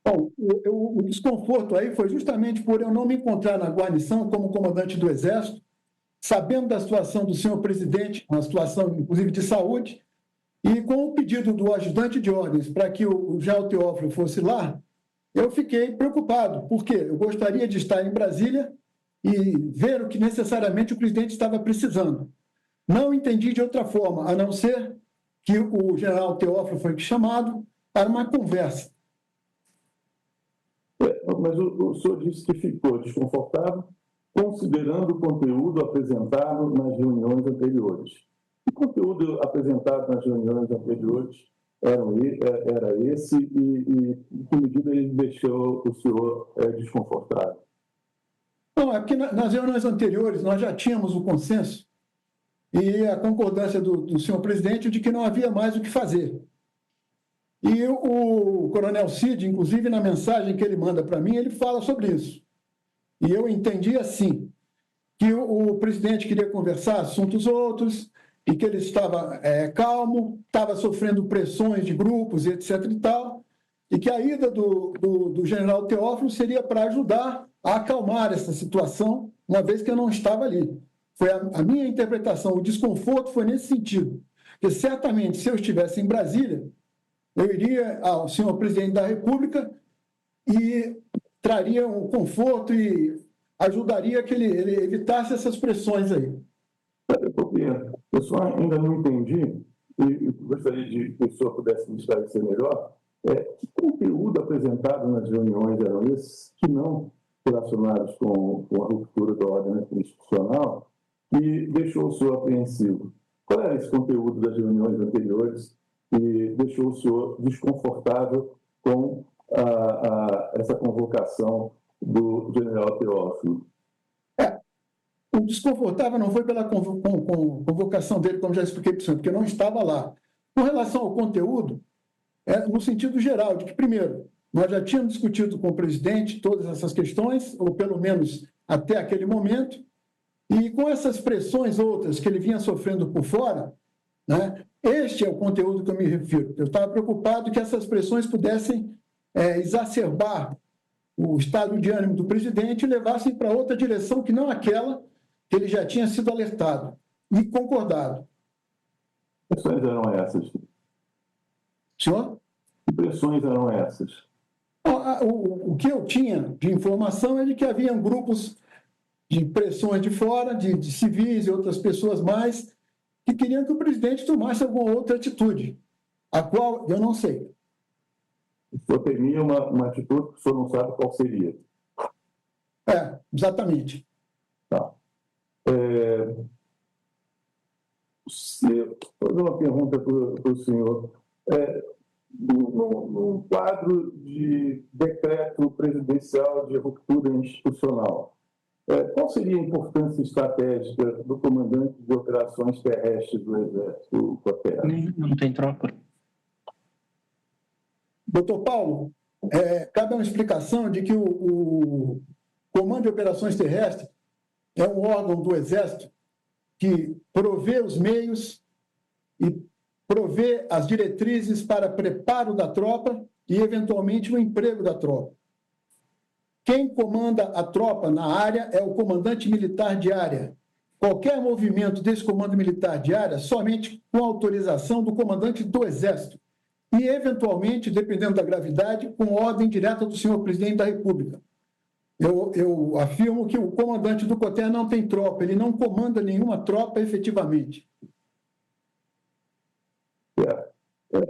Bom, o desconforto aí foi justamente por eu não me encontrar na guarnição como comandante do Exército sabendo da situação do senhor presidente, uma situação, inclusive, de saúde, e com o pedido do ajudante de ordens para que o General Teófilo fosse lá, eu fiquei preocupado, porque eu gostaria de estar em Brasília e ver o que necessariamente o presidente estava precisando. Não entendi de outra forma, a não ser que o general Teófilo foi chamado para uma conversa. Mas o senhor disse que ficou desconfortável considerando o conteúdo apresentado nas reuniões anteriores. O conteúdo apresentado nas reuniões anteriores era esse e que medida ele deixou o senhor desconfortável? Não, é porque nas reuniões anteriores nós já tínhamos o consenso e a concordância do senhor presidente de que não havia mais o que fazer. E o coronel Cid, inclusive na mensagem que ele manda para mim, ele fala sobre isso. E eu entendi assim, que o presidente queria conversar assuntos outros e que ele estava calmo, estava sofrendo pressões de grupos e etc. e tal, e que a ida do general Teófilo seria para ajudar a acalmar essa situação, uma vez que eu não estava ali. Foi a minha interpretação, o desconforto foi nesse sentido, porque certamente se eu estivesse em Brasília, eu iria ao senhor presidente da República e traria um conforto e ajudaria que ele evitasse essas pressões aí. Eu só ainda não entendi, e gostaria de que o senhor pudesse me esclarecer melhor, que conteúdo apresentado nas reuniões eram esses que não relacionados com a ruptura da ordem institucional que deixou o senhor apreensivo? Qual era esse conteúdo das reuniões anteriores que deixou o senhor desconfortável com essa convocação do general Teófilo? O desconfortável não foi pela convocação dele, como já expliquei para o senhor, porque eu não estava lá. Com relação ao conteúdo, no sentido geral, de que, primeiro, nós já tínhamos discutido com o presidente todas essas questões, ou pelo menos até aquele momento, e com essas pressões outras que ele vinha sofrendo por fora, né, este é o conteúdo que eu me refiro. Eu estava preocupado que essas pressões pudessem exacerbar o estado de ânimo do presidente e levassem para outra direção que não aquela que ele já tinha sido alertado e concordado. Que pressões eram essas? Senhor? Que pressões eram essas? O que eu tinha de informação é de que haviam grupos de pressões de fora, de civis e outras pessoas mais, que queriam que o presidente tomasse alguma outra atitude, a qual eu não sei. O senhor temia uma atitude que o senhor não sabe qual seria? Exatamente. Tá. Vou fazer uma pergunta para o senhor. No quadro de decreto presidencial de ruptura institucional, qual seria a importância estratégica do comandante de operações terrestres do Exército, Cotera? Não tem troca. Doutor Paulo, cabe uma explicação de que o Comando de Operações Terrestres é um órgão do Exército que provê os meios e provê as diretrizes para preparo da tropa e, eventualmente, o emprego da tropa. Quem comanda a tropa na área é o comandante militar de área. Qualquer movimento desse comando militar de área, somente com autorização do comandante do Exército e, eventualmente, dependendo da gravidade, com ordem direta do senhor presidente da República. Eu afirmo que o comandante do COTER não tem tropa, ele não comanda nenhuma tropa efetivamente.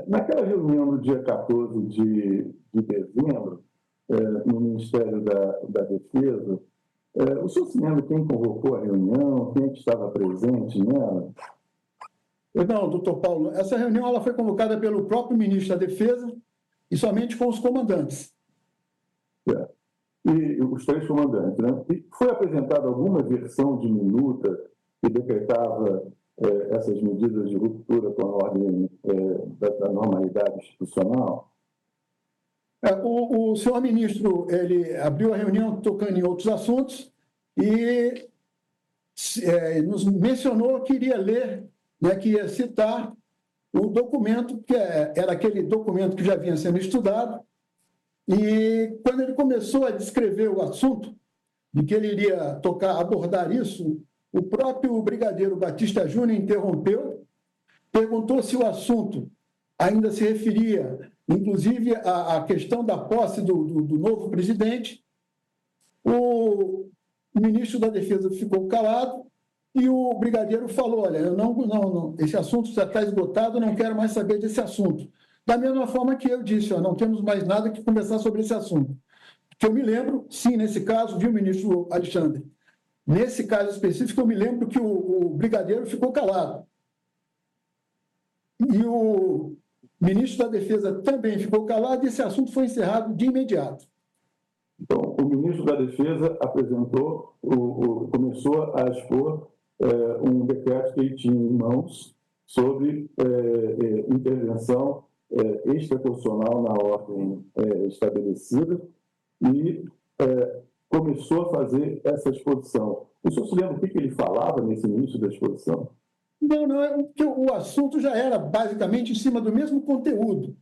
Naquela reunião no dia 14 de dezembro, no Ministério da Defesa, o senhor se lembra quem convocou a reunião, quem estava presente nela? Não, doutor Paulo, essa reunião ela foi convocada pelo próprio ministro da Defesa e somente com os comandantes. E os três comandantes, né? E foi apresentada alguma versão de minuta que decretava essas medidas de ruptura com a ordem da normalidade institucional? O senhor ministro ele abriu a reunião tocando em outros assuntos e nos mencionou que iria ler, né, que ia citar o documento, que era aquele documento que já vinha sendo estudado, e quando ele começou a descrever o assunto, de que ele iria abordar isso, o próprio brigadeiro Batista Júnior interrompeu, perguntou se o assunto ainda se referia, inclusive, à questão da posse do novo presidente. O ministro da Defesa ficou calado e o brigadeiro falou: olha, eu não, esse assunto já está esgotado, não quero mais saber desse assunto. Da mesma forma que eu disse, não temos mais nada que conversar sobre esse assunto. Que eu me lembro, sim, nesse caso, viu, ministro Alexandre? Nesse caso específico, eu me lembro que o brigadeiro ficou calado. E o ministro da Defesa também ficou calado e esse assunto foi encerrado de imediato. Então, o ministro da Defesa apresentou, começou a expor um decreto que ele tinha em mãos sobre intervenção extraconstitucional na ordem estabelecida e começou a fazer essa exposição. O senhor se lembra o que ele falava nesse início da exposição? Não, porque o assunto já era basicamente em cima do mesmo conteúdo.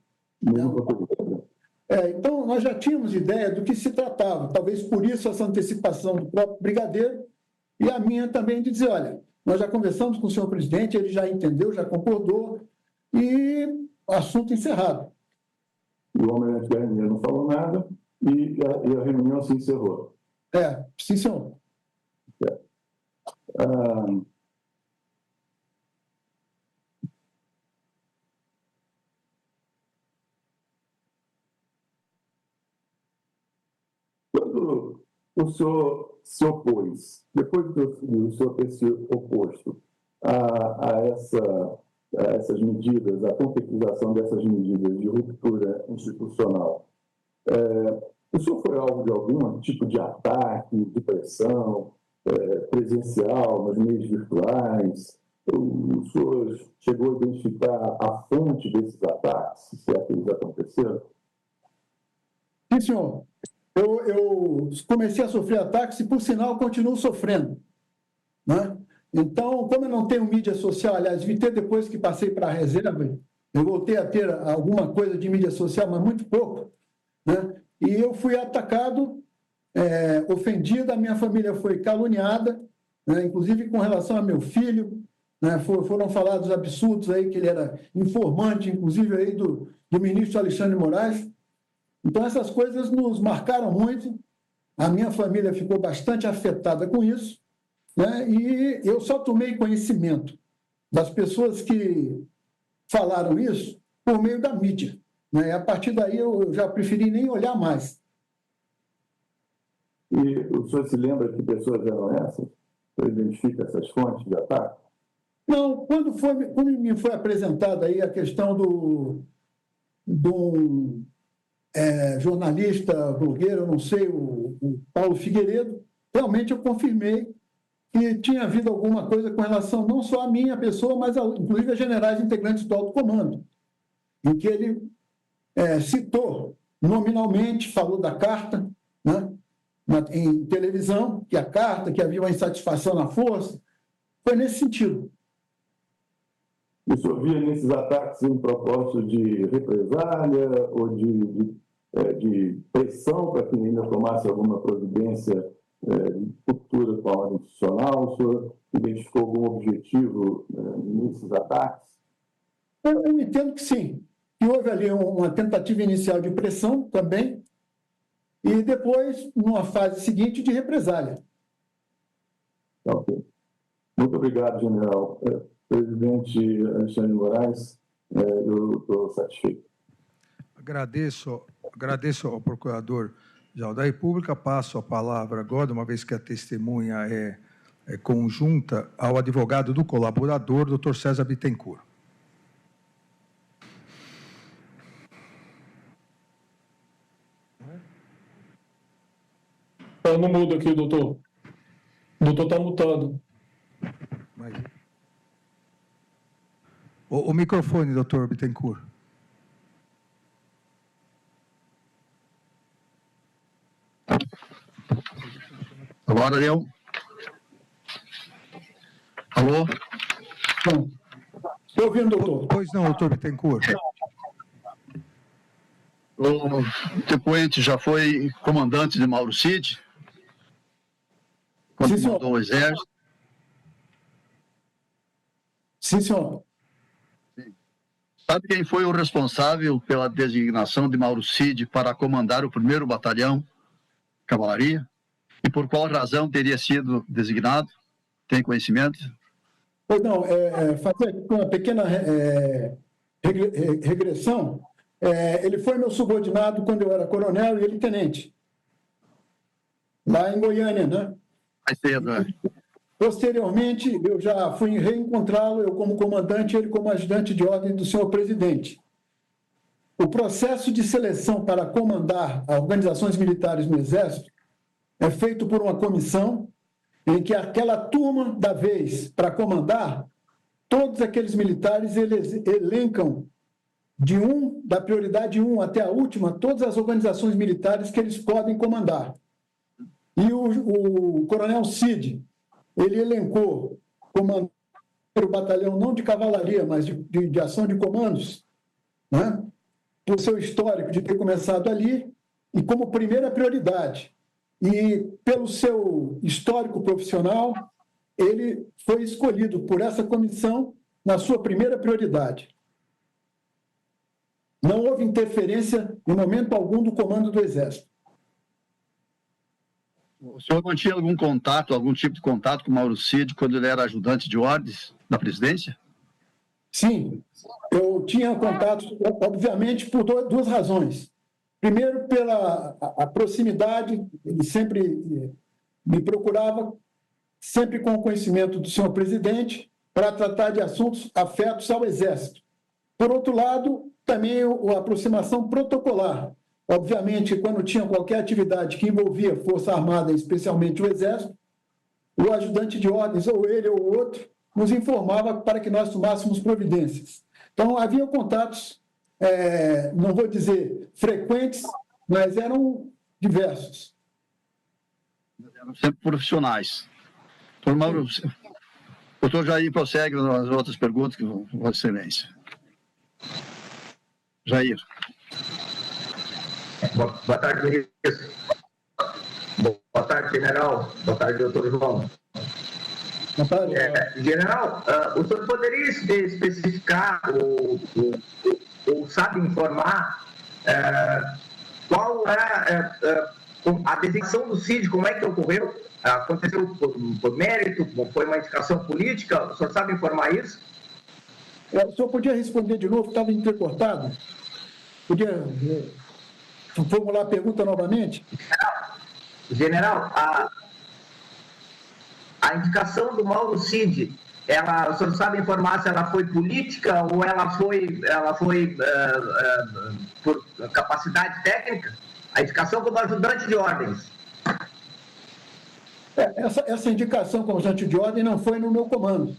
Então, nós já tínhamos ideia do que se tratava, talvez por isso essa antecipação do próprio brigadeiro e a minha também de dizer, olha, nós já conversamos com o senhor presidente, ele já entendeu, já concordou, e assunto encerrado. E o Almirante Garnier não falou nada e a reunião se encerrou. Sim, senhor. Quando o senhor se opôs, depois do senhor ter se oposto a essas medidas, a concretização dessas medidas de ruptura institucional, o senhor foi alvo de algum tipo de ataque, de pressão presencial, nos meios virtuais? O senhor chegou a identificar a fonte desses ataques, se é que eles aconteceram? Sim, senhor. Eu comecei a sofrer ataques e, por sinal, continuo sofrendo. Né? Então, como eu não tenho mídia social, aliás, vi ter depois que passei para a reserva, eu voltei a ter alguma coisa de mídia social, mas muito pouco. Né? E eu fui atacado, ofendido, a minha família foi caluniada, né? Inclusive com relação a meu filho, né? Foram falados absurdos aí, que ele era informante, inclusive, aí do ministro Alexandre de Moraes. Então, essas coisas nos marcaram muito, a minha família ficou bastante afetada com isso, né? E eu só tomei conhecimento das pessoas que falaram isso por meio da mídia. Né? A partir daí, eu já preferi nem olhar mais. E o senhor se lembra que pessoas eram essas? O senhor identifica essas fontes de ataque? Não, quando me foi apresentada aí a questão do jornalista, blogueiro, eu não sei, o Paulo Figueiredo, realmente eu confirmei que tinha havido alguma coisa com relação não só à minha pessoa, mas inclusive a generais integrantes do alto comando, em que ele citou nominalmente, falou da carta, né, em televisão, que a carta, que havia uma insatisfação na força, foi nesse sentido. O senhor via nesses ataques um propósito de represália ou de pressão para que ainda tomasse alguma providência de ruptura com a ordem institucional? O senhor identificou algum objetivo nesses ataques? Eu entendo que sim. Que houve ali uma tentativa inicial de pressão também e depois, numa fase seguinte, de represália. Ok. Muito obrigado, general. Presidente Alexandre de Moraes, eu estou satisfeito. Agradeço ao Procurador-Geral da República. Passo a palavra agora, uma vez que a testemunha é conjunta, ao advogado do colaborador, doutor César Bittencourt. Está no mudo aqui, doutor. O doutor está mutado. O microfone, doutor Bittencourt. Agora deu. Alô? Estou ouvindo, doutor. Pois não, doutor Bittencourt. O depoente já foi comandante de Mauro Cid, quando comandou o Exército. Sim, senhor. Sabe quem foi o responsável pela designação de Mauro Cid para comandar o 1º Batalhão Cavalaria? E por qual razão teria sido designado? Tem conhecimento? Pois não, fazer uma pequena regressão. Ele foi meu subordinado quando eu era coronel e ele tenente, lá em Goiânia, né? Mais cedo, né? Posteriormente, eu já fui reencontrá-lo, eu como comandante, ele como ajudante de ordem do senhor presidente. O processo de seleção para comandar as organizações militares no Exército é feito por uma comissão em que aquela turma da vez para comandar, todos aqueles militares eles elencam da prioridade 1 até a última, todas as organizações militares que eles podem comandar. E o coronel Cid, ele elencou comandar o batalhão não de cavalaria, mas de ação de comandos, né? Por seu histórico de ter começado ali, e como primeira prioridade. E pelo seu histórico profissional, ele foi escolhido por essa comissão na sua primeira prioridade. Não houve interferência em momento algum do comando do Exército. O senhor mantinha algum contato, algum tipo de contato com o Mauro Cid quando ele era ajudante de ordens da presidência? Sim, eu tinha contato, obviamente, por duas razões. Primeiro, pela a proximidade, ele sempre me procurava, sempre com o conhecimento do senhor presidente, para tratar de assuntos afetos ao Exército. Por outro lado, também a aproximação protocolar. Obviamente, quando tinha qualquer atividade que envolvia Força Armada, especialmente o Exército, o ajudante de ordens, ou ele ou o outro, nos informava para que nós tomássemos providências. Então, havia contatos, não vou dizer frequentes, mas eram diversos. Eram sempre profissionais. Doutor Mauro, o doutor Jair prossegue nas outras perguntas, que Vossa Excelência. Jair. Boa tarde, ministro. Boa tarde, general. Boa tarde, doutor João. Boa tarde. General, o senhor poderia especificar ou sabe informar qual é a designação do CID, como é que ocorreu? Aconteceu por mérito? Foi uma indicação política? O senhor sabe informar isso? O senhor podia responder de novo? Estava entrecortado? Podia formular a pergunta novamente? General, a indicação do Mauro Cid, o senhor sabe informar se ela foi política ou ela foi por capacidade técnica? A indicação como ajudante de ordens. Essa indicação como ajudante de ordem não foi no meu comando.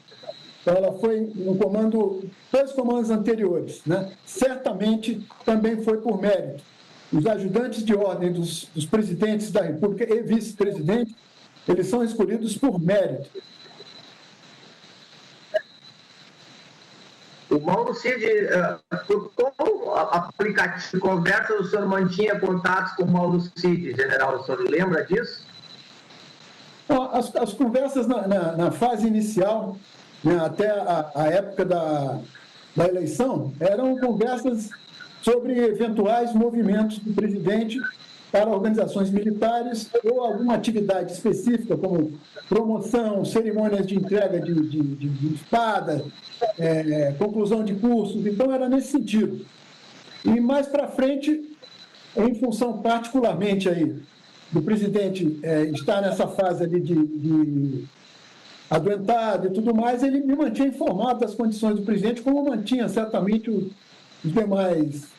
Então, ela foi no comando, 2 comandos anteriores, né? Certamente também foi por mérito. Os ajudantes de ordem dos presidentes da República e vice-presidente, eles são escolhidos por mérito. O Mauro Cid, por qual aplicativo de conversa o senhor mantinha contatos com o Mauro Cid, general? O senhor lembra disso? As conversas na fase inicial, né, até a época da eleição, eram conversas sobre eventuais movimentos do presidente para organizações militares ou alguma atividade específica, como promoção, cerimônias de entrega de espada, conclusão de cursos. Então, era nesse sentido. E mais para frente, em função particularmente aí do presidente estar nessa fase ali de adoentado e tudo mais, ele me mantinha informado das condições do presidente, como mantinha certamente os demais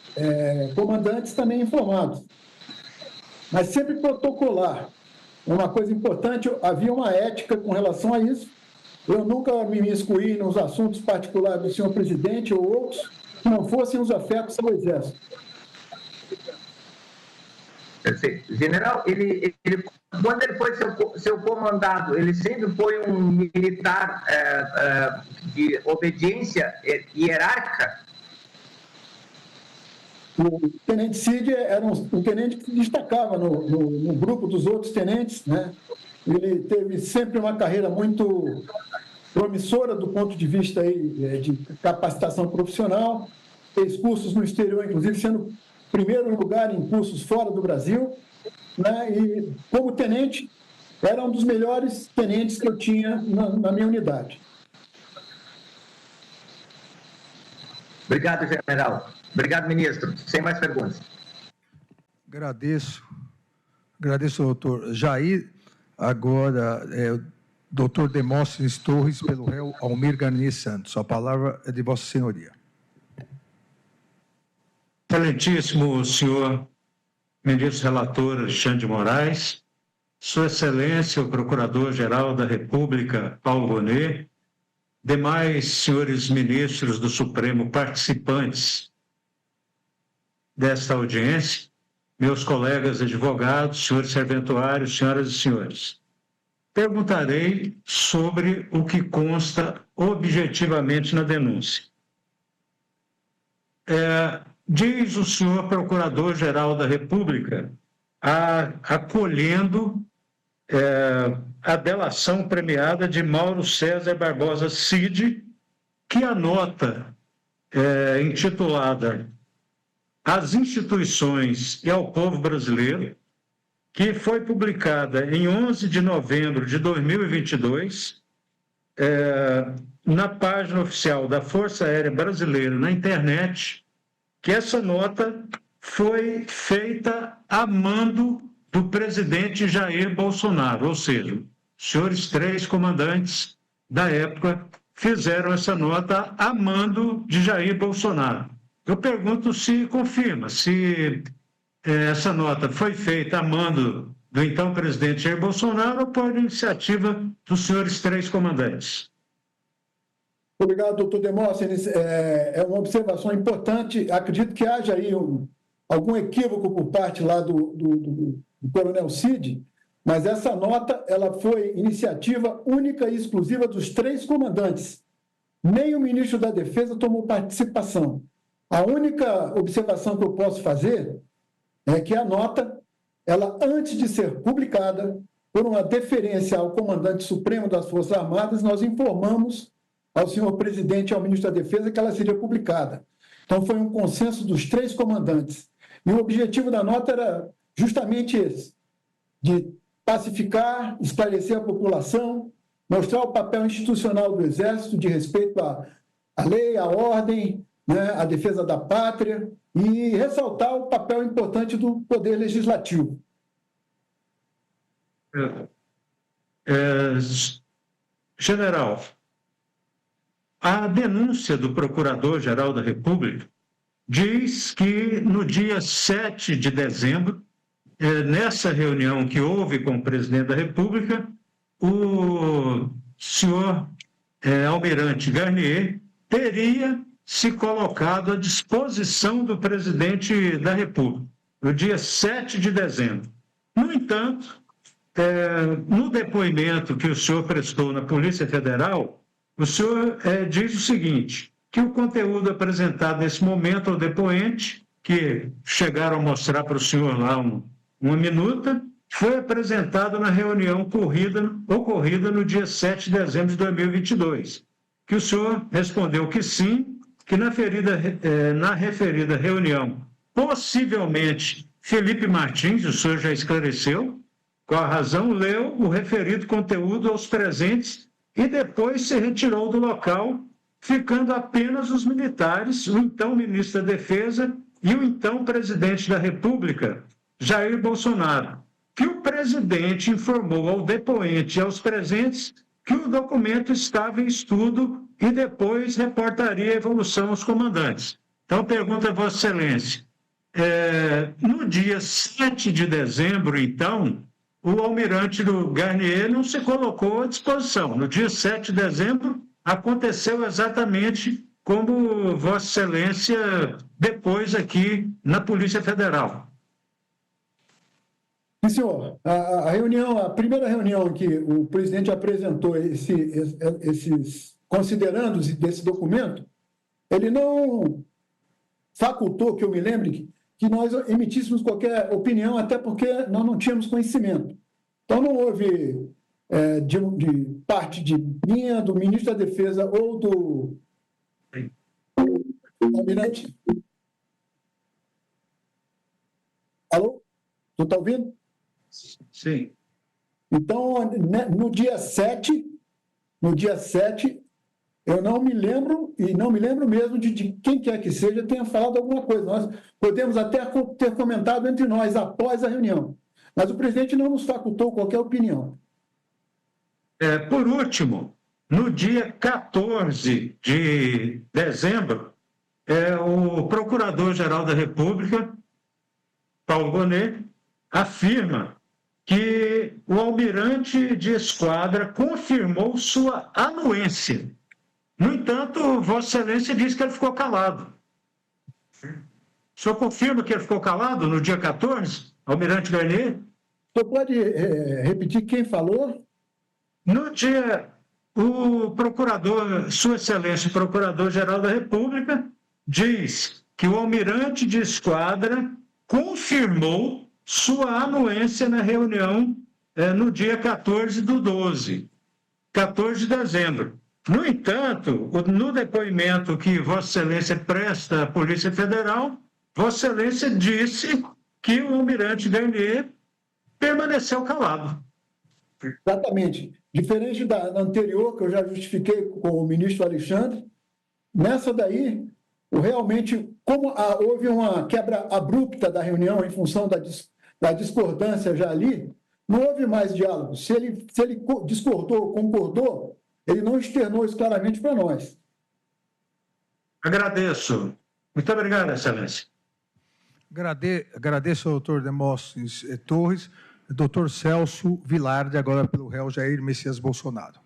comandantes também informados. Mas sempre protocolar. Uma coisa importante, havia uma ética com relação a isso. Eu nunca me excluí nos assuntos particulares do senhor presidente ou outros que não fossem os afetos ao Exército. Perfeito. General, quando ele foi seu comandado, ele sempre foi um militar de obediência hierárquica? O tenente Cid era um tenente que se destacava no grupo dos outros tenentes, né? Ele teve sempre uma carreira muito promissora do ponto de vista aí, de capacitação profissional, fez cursos no exterior, inclusive sendo primeiro lugar em cursos fora do Brasil, né? E como tenente, era um dos melhores tenentes que eu tinha na minha unidade. Obrigado, general. Obrigado, ministro. Sem mais perguntas. Agradeço, doutor Jair. Agora, o doutor Demóstenes Torres, pelo réu Almir Garnier Santos. A palavra é de Vossa Senhoria. Excelentíssimo senhor ministro relator Alexandre de Moraes, Sua Excelência, o Procurador-Geral da República, Paulo Gonet, demais senhores ministros do Supremo participantes desta audiência, meus colegas advogados, senhores serventuários, senhoras e senhores. Perguntarei sobre o que consta objetivamente na denúncia. Diz o senhor Procurador-Geral da República, acolhendo a delação premiada de Mauro César Barbosa Cid, que a nota intitulada Às Instituições e ao Povo Brasileiro, que foi publicada em 11 de novembro de 2022, na página oficial da Força Aérea Brasileira na internet, que essa nota foi feita a mando do presidente Jair Bolsonaro, ou seja, os senhores 3 comandantes da época fizeram essa nota a mando de Jair Bolsonaro. Eu pergunto se confirma, se essa nota foi feita a mando do então presidente Jair Bolsonaro ou por iniciativa dos senhores 3 comandantes. Obrigado, doutor Demóstenes. É uma observação importante. Acredito que haja aí algum equívoco por parte lá do coronel Cid, mas essa nota ela foi iniciativa única e exclusiva dos 3 comandantes. Nem o ministro da Defesa tomou participação. A única observação que eu posso fazer é que a nota, ela antes de ser publicada, por uma deferência ao comandante supremo das Forças Armadas, nós informamos ao senhor presidente e ao ministro da Defesa que ela seria publicada. Então, foi um consenso dos 3 comandantes. E o objetivo da nota era justamente esse, de pacificar, esclarecer a população, mostrar o papel institucional do Exército de respeito à lei, à ordem, né, à defesa da pátria e ressaltar o papel importante do Poder Legislativo. General, a denúncia do Procurador-Geral da República diz que no dia 7 de dezembro, nessa reunião que houve com o presidente da República, o senhor Almirante Garnier teria se colocado à disposição do presidente da República, no dia 7 de dezembro. No entanto, no depoimento que o senhor prestou na Polícia Federal, o senhor diz o seguinte, que o conteúdo apresentado nesse momento ao depoente, que chegaram a mostrar para o senhor lá uma minuta, foi apresentado na reunião ocorrida no dia 7 de dezembro de 2022, que o senhor respondeu que sim, que na referida reunião, possivelmente Felipe Martins, o senhor já esclareceu, qual a razão, leu o referido conteúdo aos presentes e depois se retirou do local, ficando apenas os militares, o então ministro da Defesa e o então presidente da República, Jair Bolsonaro, que o presidente informou ao depoente e aos presentes que o documento estava em estudo e depois reportaria a evolução aos comandantes. Então, pergunta a Vossa Excelência, no dia 7 de dezembro, então, o almirante do Garnier não se colocou à disposição. No dia 7 de dezembro, aconteceu exatamente como Vossa Excelência depois aqui na Polícia Federal. Sim, senhor. A primeira reunião que o presidente apresentou esses considerandos desse documento, ele não facultou, que eu me lembre, que nós emitíssemos qualquer opinião, até porque nós não tínhamos conhecimento. Então, não houve de parte de minha, do ministro da Defesa ou do almirante. Alô? Tu está ouvindo? Sim. Então, no dia 7, eu não me lembro, e não me lembro mesmo de quem quer que seja tenha falado alguma coisa. Nós podemos até ter comentado entre nós após a reunião, mas o presidente não nos facultou qualquer opinião. Por último, no dia 14 de dezembro, o Procurador-Geral da República, Paulo Gonet, afirma que o almirante de esquadra confirmou sua anuência. No entanto, Vossa Excelência disse que ele ficou calado. O senhor confirma que ele ficou calado no dia 14, almirante Garnier? O senhor pode repetir quem falou? No dia, o procurador, Sua Excelência, o Procurador-Geral da República, diz que o almirante de esquadra confirmou sua anuência na reunião no dia 14 do 12, 14 de dezembro. No entanto, no depoimento que Vossa Excelência presta à Polícia Federal, Vossa Excelência disse que o almirante Garnier permaneceu calado. Exatamente. Diferente da anterior, que eu já justifiquei com o ministro Alexandre, nessa daí, realmente, como houve uma quebra abrupta da reunião em função da discordância já ali, não houve mais diálogo. Se ele discordou, concordou, ele não externou isso claramente para nós. Agradeço. Muito obrigado, Excelência. Agradeço ao doutor Demóstenes Torres, doutor Celso Vilardi, agora pelo réu Jair Messias Bolsonaro.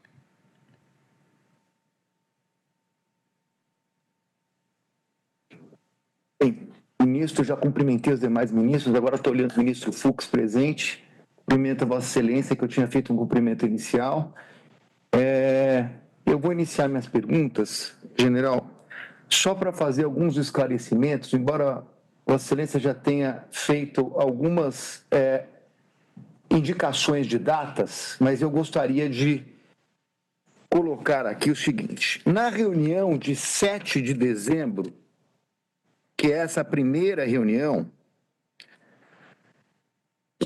Bem, ministro, já cumprimentei os demais ministros, agora estou olhando o ministro Fux presente. Cumprimento a Vossa Excelência, que eu tinha feito um cumprimento inicial. Eu vou iniciar minhas perguntas, general, só para fazer alguns esclarecimentos, embora Vossa Excelência já tenha feito algumas indicações de datas, mas eu gostaria de colocar aqui o seguinte. Na reunião de 7 de dezembro, que é essa primeira reunião,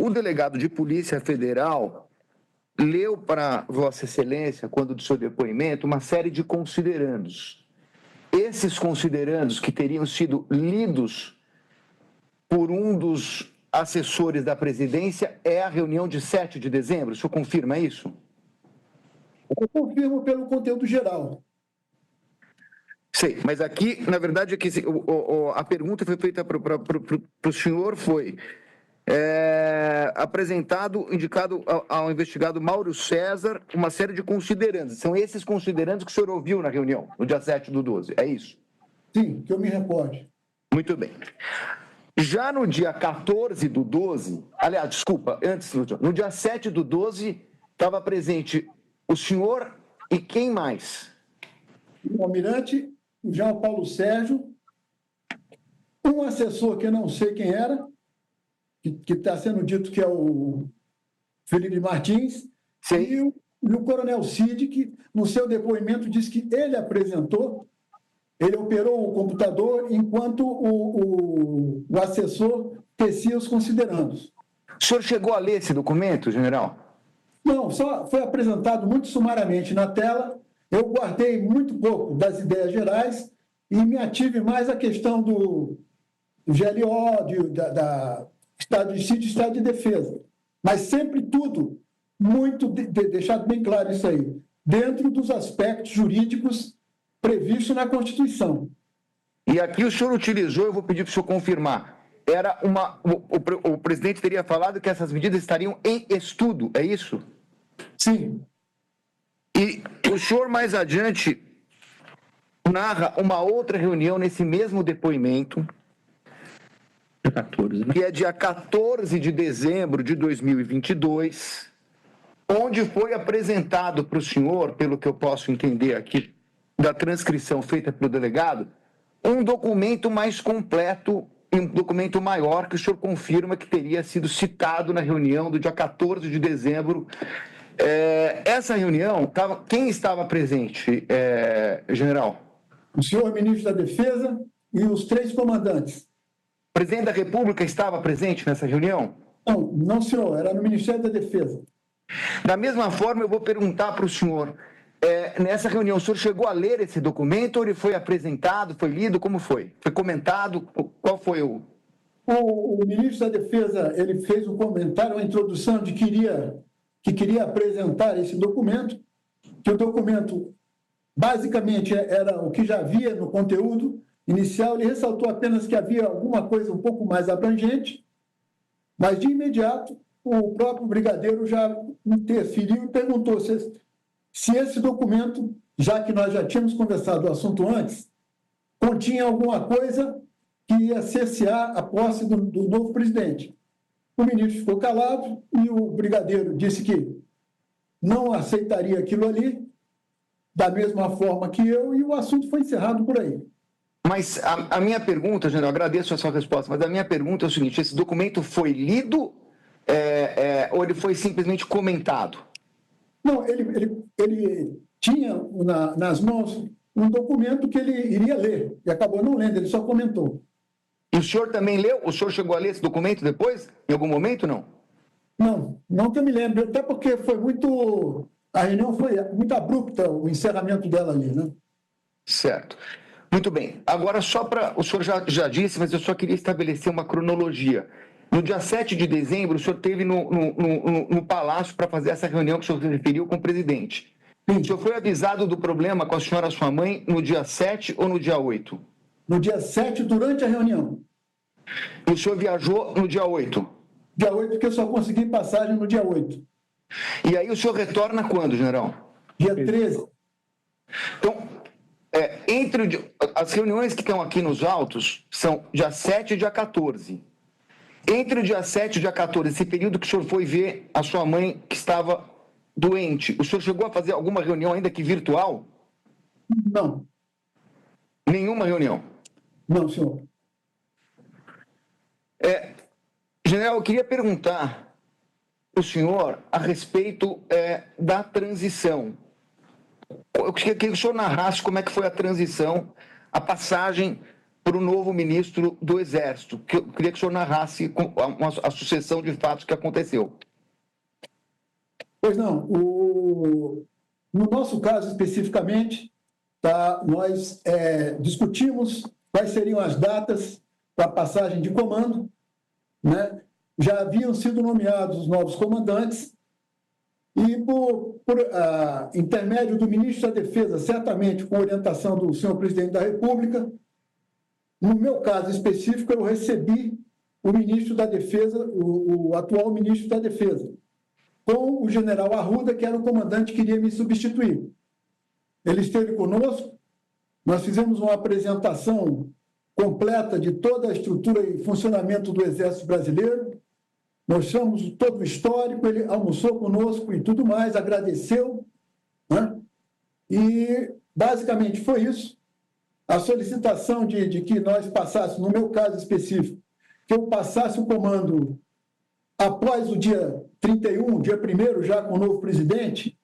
o delegado de Polícia Federal leu para Vossa Excelência, quando do seu depoimento, uma série de considerandos. Esses considerandos que teriam sido lidos por um dos assessores da presidência é a reunião de 7 de dezembro. O senhor confirma isso? Eu confirmo pelo conteúdo geral. Sei, mas aqui, na verdade, é que a pergunta foi feita para o senhor, foi apresentado, indicado ao investigado Mauro César, uma série de considerandos. São esses considerandos que o senhor ouviu na reunião, no dia 7 do 12, é isso? Sim, que eu me recorde. Muito bem. Já no dia 14 do 12, aliás, desculpa, antes, no dia 7 do 12, estava presente o senhor e quem mais? O almirante, o João Paulo Sérgio, um assessor que eu não sei quem era, que está sendo dito que é o Felipe Martins, e o coronel Cid, que no seu depoimento disse que ele apresentou, ele operou o computador enquanto o assessor tecia os considerandos. O senhor chegou a ler esse documento, general? Não, só foi apresentado muito sumariamente na tela. Eu guardei muito pouco das ideias gerais e me ative mais à questão do GLO, da Estado de Sítio e Estado de Defesa. Mas sempre tudo muito deixado bem claro isso aí, dentro dos aspectos jurídicos previstos na Constituição. E aqui o senhor utilizou, eu vou pedir para o senhor confirmar, o presidente teria falado que essas medidas estariam em estudo, é isso? Sim. E o senhor mais adiante narra uma outra reunião nesse mesmo depoimento, 14, né? que é dia 14 de dezembro de 2022, onde foi apresentado para o senhor, pelo que eu posso entender aqui, da transcrição feita pelo delegado, um documento mais completo e um documento maior que o senhor confirma que teria sido citado na reunião do dia 14 de dezembro Essa reunião, quem estava presente, general? O senhor ministro da Defesa e os 3 comandantes. O presidente da República estava presente nessa reunião? Não, senhor, era no Ministério da Defesa. Da mesma forma, eu vou perguntar para o senhor, nessa reunião, o senhor chegou a ler esse documento ou ele foi apresentado, foi lido, como foi? Foi comentado? Qual foi o... O ministro da Defesa, ele fez um comentário, uma introdução de que queria apresentar esse documento, que o documento basicamente era o que já havia no conteúdo inicial. Ele ressaltou apenas que havia alguma coisa um pouco mais abrangente, mas de imediato o próprio brigadeiro já interferiu e perguntou se esse documento, já que nós já tínhamos conversado o assunto antes, continha alguma coisa que ia cercear a posse do novo presidente. O ministro ficou calado e o brigadeiro disse que não aceitaria aquilo ali, da mesma forma que eu, e o assunto foi encerrado por aí. Mas a minha pergunta, general, agradeço a sua resposta, mas a minha pergunta é o seguinte: esse documento foi lido ou ele foi simplesmente comentado? Não, ele tinha nas mãos um documento que ele iria ler, e acabou não lendo, ele só comentou. E o senhor também leu? O senhor chegou a ler esse documento depois, em algum momento, não? Não que eu me lembre, até porque foi muito... A reunião foi muito abrupta, o encerramento dela ali, né? Certo. Muito bem. Agora, só para... O senhor já disse, mas eu só queria estabelecer uma cronologia. No dia 7 de dezembro, o senhor esteve no Palácio para fazer essa reunião que o senhor se referiu com o presidente. Sim. O senhor foi avisado do problema com a senhora, sua mãe, no dia 7 ou no dia 8? No dia 7, durante a reunião. E o senhor viajou no dia 8? Dia 8, porque eu só consegui passagem no dia 8. E aí o senhor retorna quando, general? Dia 13. Então, as reuniões que estão aqui nos autos são dia 7 e dia 14. Entre o dia 7 e o dia 14, esse período que o senhor foi ver a sua mãe que estava doente, o senhor chegou a fazer alguma reunião, ainda que virtual? Não. Nenhuma reunião? Não, senhor. General, eu queria perguntar o senhor a respeito da transição. Eu queria que o senhor narrasse como é que foi a transição, a passagem para o novo ministro do Exército. Eu queria que o senhor narrasse a sucessão de fatos que aconteceu. Pois não. No nosso caso, especificamente, nós discutimos quais seriam as datas para a passagem de comando, né? Já haviam sido nomeados os novos comandantes e, por intermédio do ministro da Defesa, certamente com orientação do senhor presidente da República, no meu caso específico, eu recebi o ministro da Defesa, o atual ministro da Defesa, com o general Arruda, que era o comandante que iria me substituir. Ele esteve conosco, nós fizemos uma apresentação completa de toda a estrutura e funcionamento do Exército Brasileiro, mostramos todo o histórico, ele almoçou conosco e tudo mais, agradeceu, né? E basicamente foi isso. A solicitação de que nós passássemos, no meu caso específico, que eu passasse o comando após o dia 31, dia 1º, já com o novo presidente,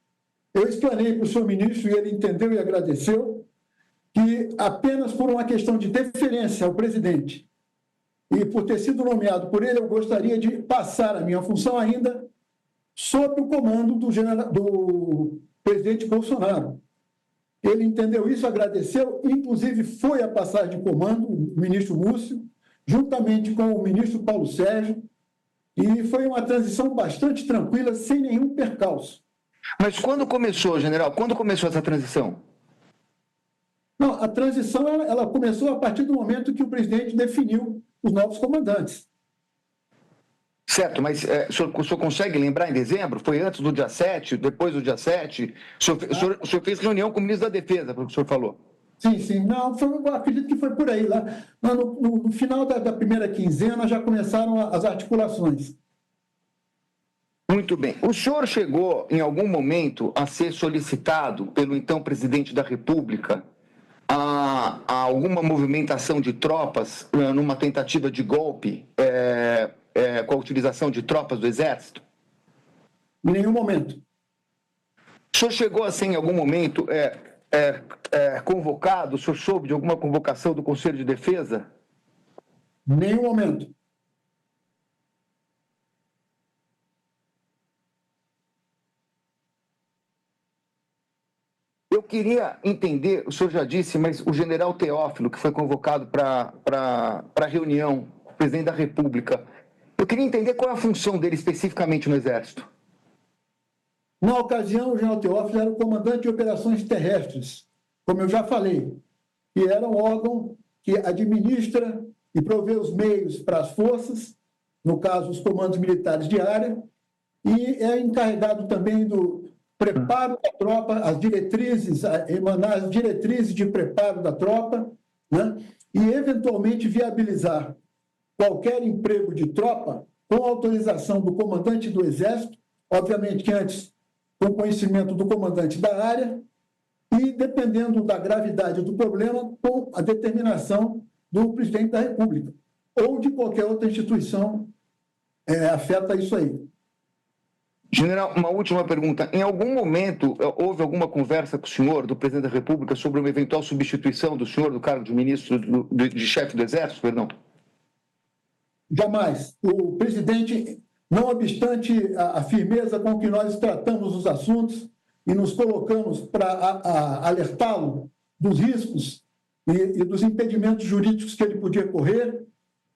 eu explanei para o senhor ministro, e ele entendeu e agradeceu, que apenas por uma questão de deferência ao presidente e por ter sido nomeado por ele, eu gostaria de passar a minha função ainda sob o comando do presidente Bolsonaro. Ele entendeu isso, agradeceu, inclusive foi a passagem de comando, o ministro Múcio, juntamente com o ministro Paulo Sérgio, e foi uma transição bastante tranquila, sem nenhum percalço. Mas quando começou, general? Quando começou essa transição? Não, a transição ela começou a partir do momento que o presidente definiu os novos comandantes. Certo, mas o senhor consegue lembrar em dezembro? Foi antes do dia 7, depois do dia 7? O senhor fez reunião com o ministro da Defesa, pelo que o senhor falou. Sim. Não, eu acredito que foi por aí. Lá no final da primeira quinzena já começaram as articulações. Muito bem. O senhor chegou, em algum momento, a ser solicitado pelo então presidente da República a alguma movimentação de tropas numa tentativa de golpe com a utilização de tropas do Exército? Em nenhum momento. O senhor chegou a ser, em algum momento, convocado? O senhor soube de alguma convocação do Conselho de Defesa? Nenhum momento. Eu queria entender, o senhor já disse, mas o general Teófilo, que foi convocado para a reunião, o presidente da República, eu queria entender qual é a função dele especificamente no Exército. Na ocasião, o general Teófilo era o comandante de operações terrestres, como eu já falei, e era um órgão que administra e provê os meios para as forças, no caso, os comandos militares de área, e é encarregado também do preparo da tropa, as diretrizes, emanar as diretrizes de preparo da tropa, né? E, eventualmente, viabilizar qualquer emprego de tropa com autorização do comandante do Exército, obviamente que antes com conhecimento do comandante da área e, dependendo da gravidade do problema, com a determinação do presidente da República ou de qualquer outra instituição afeta isso aí. General, uma última pergunta. Em algum momento houve alguma conversa com o senhor, do presidente da República, sobre uma eventual substituição do senhor do cargo de ministro, de chefe do Exército, perdão? Jamais. O presidente, não obstante a firmeza com que nós tratamos os assuntos e nos colocamos para alertá-lo dos riscos e dos impedimentos jurídicos que ele podia correr,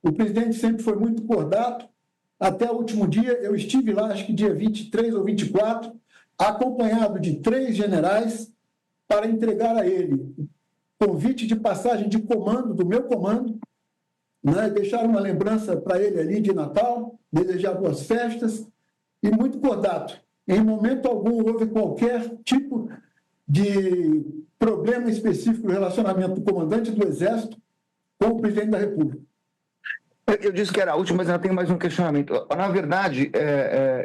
o presidente sempre foi muito cordato. Até o último dia, eu estive lá, acho que dia 23 ou 24, acompanhado de 3 generais, para entregar a ele convite de passagem de comando, do meu comando, né? Deixar uma lembrança para ele ali de Natal, desejar boas festas, e muito cordato. Em momento algum houve qualquer tipo de problema específico no relacionamento do comandante do Exército com o presidente da República. Eu disse que era a última, mas eu tenho mais um questionamento. Na verdade,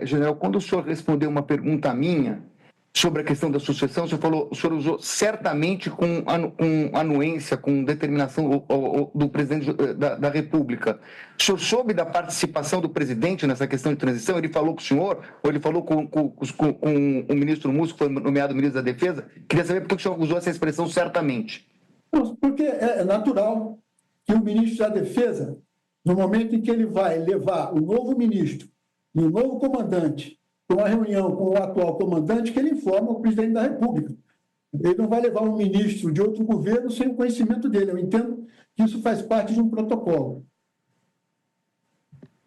general, quando o senhor respondeu uma pergunta minha sobre a questão da sucessão, o senhor usou certamente com anuência, com determinação do presidente da República. O senhor soube da participação do presidente nessa questão de transição? Ele falou com o senhor, ou ele falou com o ministro Múcio, que foi nomeado ministro da Defesa? Queria saber por que o senhor usou essa expressão certamente. Porque é natural que o ministro da Defesa, no momento em que ele vai levar o novo ministro e o novo comandante para uma reunião com o atual comandante, que ele informa o presidente da República. Ele não vai levar um ministro de outro governo sem o conhecimento dele. Eu entendo que isso faz parte de um protocolo.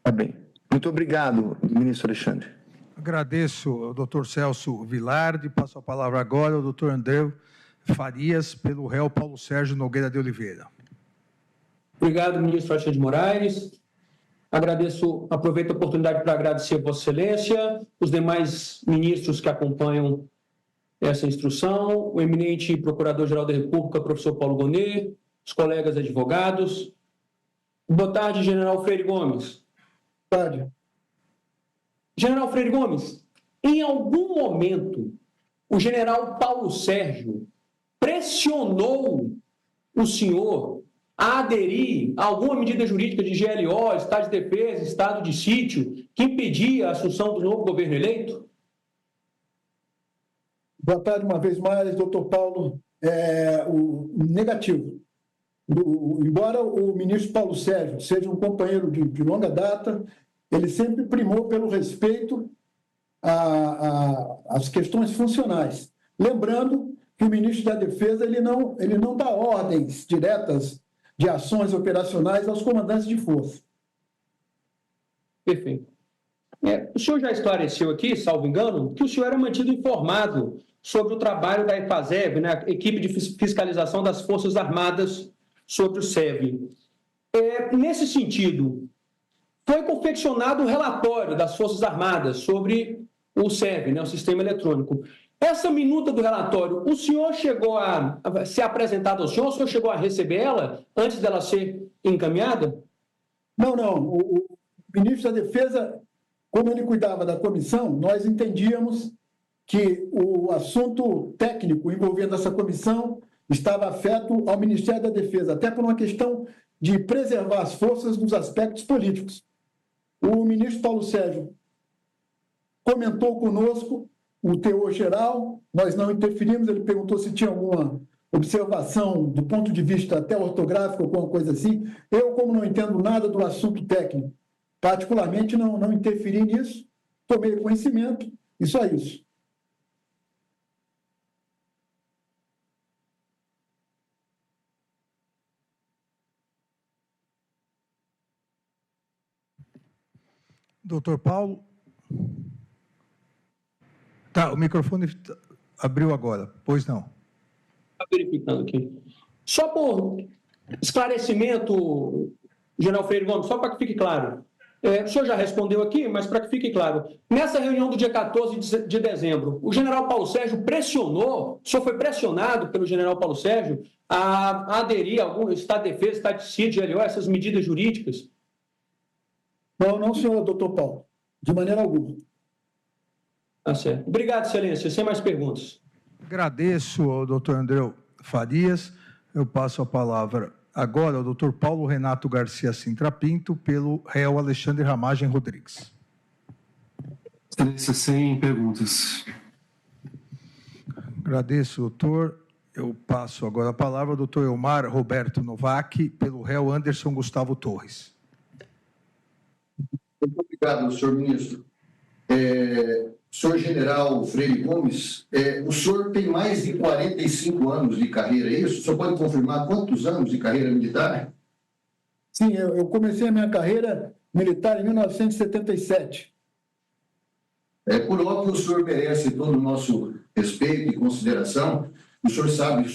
Tá bem. Muito obrigado, ministro Alexandre. Agradeço ao doutor Celso Vilardi. Passo a palavra agora ao doutor André Farias, pelo réu Paulo Sérgio Nogueira de Oliveira. Obrigado, ministro Alexandre de Moraes. Aproveito a oportunidade para agradecer a Vossa Excelência, os demais ministros que acompanham essa instrução, o eminente Procurador-Geral da República, professor Paulo Gonet, os colegas advogados. Boa tarde, General Freire Gomes. Boa tarde. General Freire Gomes, em algum momento, o general Paulo Sérgio pressionou o senhor a aderir a alguma medida jurídica de GLO, Estado de Defesa, Estado de Sítio, que impedia a assunção do novo governo eleito? Boa tarde, uma vez mais, doutor Paulo. O negativo. Embora o ministro Paulo Sérgio seja um companheiro de longa data, ele sempre primou pelo respeito às questões funcionais. Lembrando que o ministro da Defesa ele não dá ordens diretas de ações operacionais aos comandantes de força. Perfeito. O senhor já esclareceu aqui, salvo engano, que o senhor era mantido informado sobre o trabalho da EFASEB, né, equipe de fiscalização das Forças Armadas, sobre o SEV. Nesse sentido, foi confeccionado o relatório das Forças Armadas sobre o SEV, né, o Sistema Eletrônico. Essa minuta do relatório, o senhor chegou a ser apresentada ao senhor? O senhor chegou a receber ela antes dela ser encaminhada? Não. O ministro da Defesa, como ele cuidava da comissão, nós entendíamos que o assunto técnico envolvendo essa comissão estava afeto ao Ministério da Defesa, até por uma questão de preservar as forças nos aspectos políticos. O ministro Paulo Sérgio comentou conosco o teor geral, nós não interferimos. Ele perguntou se tinha alguma observação do ponto de vista até ortográfico, alguma coisa assim. Eu, como não entendo nada do assunto técnico, particularmente não interferi nisso, tomei conhecimento e só isso. Doutor Paulo? Tá, o microfone abriu agora, pois não. Está verificando aqui. Só por esclarecimento, General Freire Gomes, só para que fique claro. O senhor já respondeu aqui, mas para que fique claro. Nessa reunião do dia 14 de dezembro, o general Paulo Sérgio pressionou, o senhor foi pressionado pelo general Paulo Sérgio a aderir a algum Estado de Defesa, Estado de Sítio, GLO, essas medidas jurídicas? Não, senhor doutor Paulo, de maneira alguma. Tá certo. Obrigado, excelência. Sem mais perguntas. Agradeço ao doutor André Farias. Eu passo a palavra agora ao doutor Paulo Renato Garcia Sintra Pinto, pelo réu Alexandre Ramagem Rodrigues. Excelência, sem perguntas. Agradeço, doutor. Eu passo agora a palavra ao doutor Elmar Roberto Novak, pelo réu Anderson Gustavo Torres. Muito obrigado, senhor ministro. Senhor general Freire Gomes, o senhor tem mais de 45 anos de carreira, é isso? O senhor pode confirmar quantos anos de carreira militar? Sim, eu comecei a minha carreira militar em 1977. Por óbvio, o senhor merece todo o nosso respeito e consideração. O senhor sabe,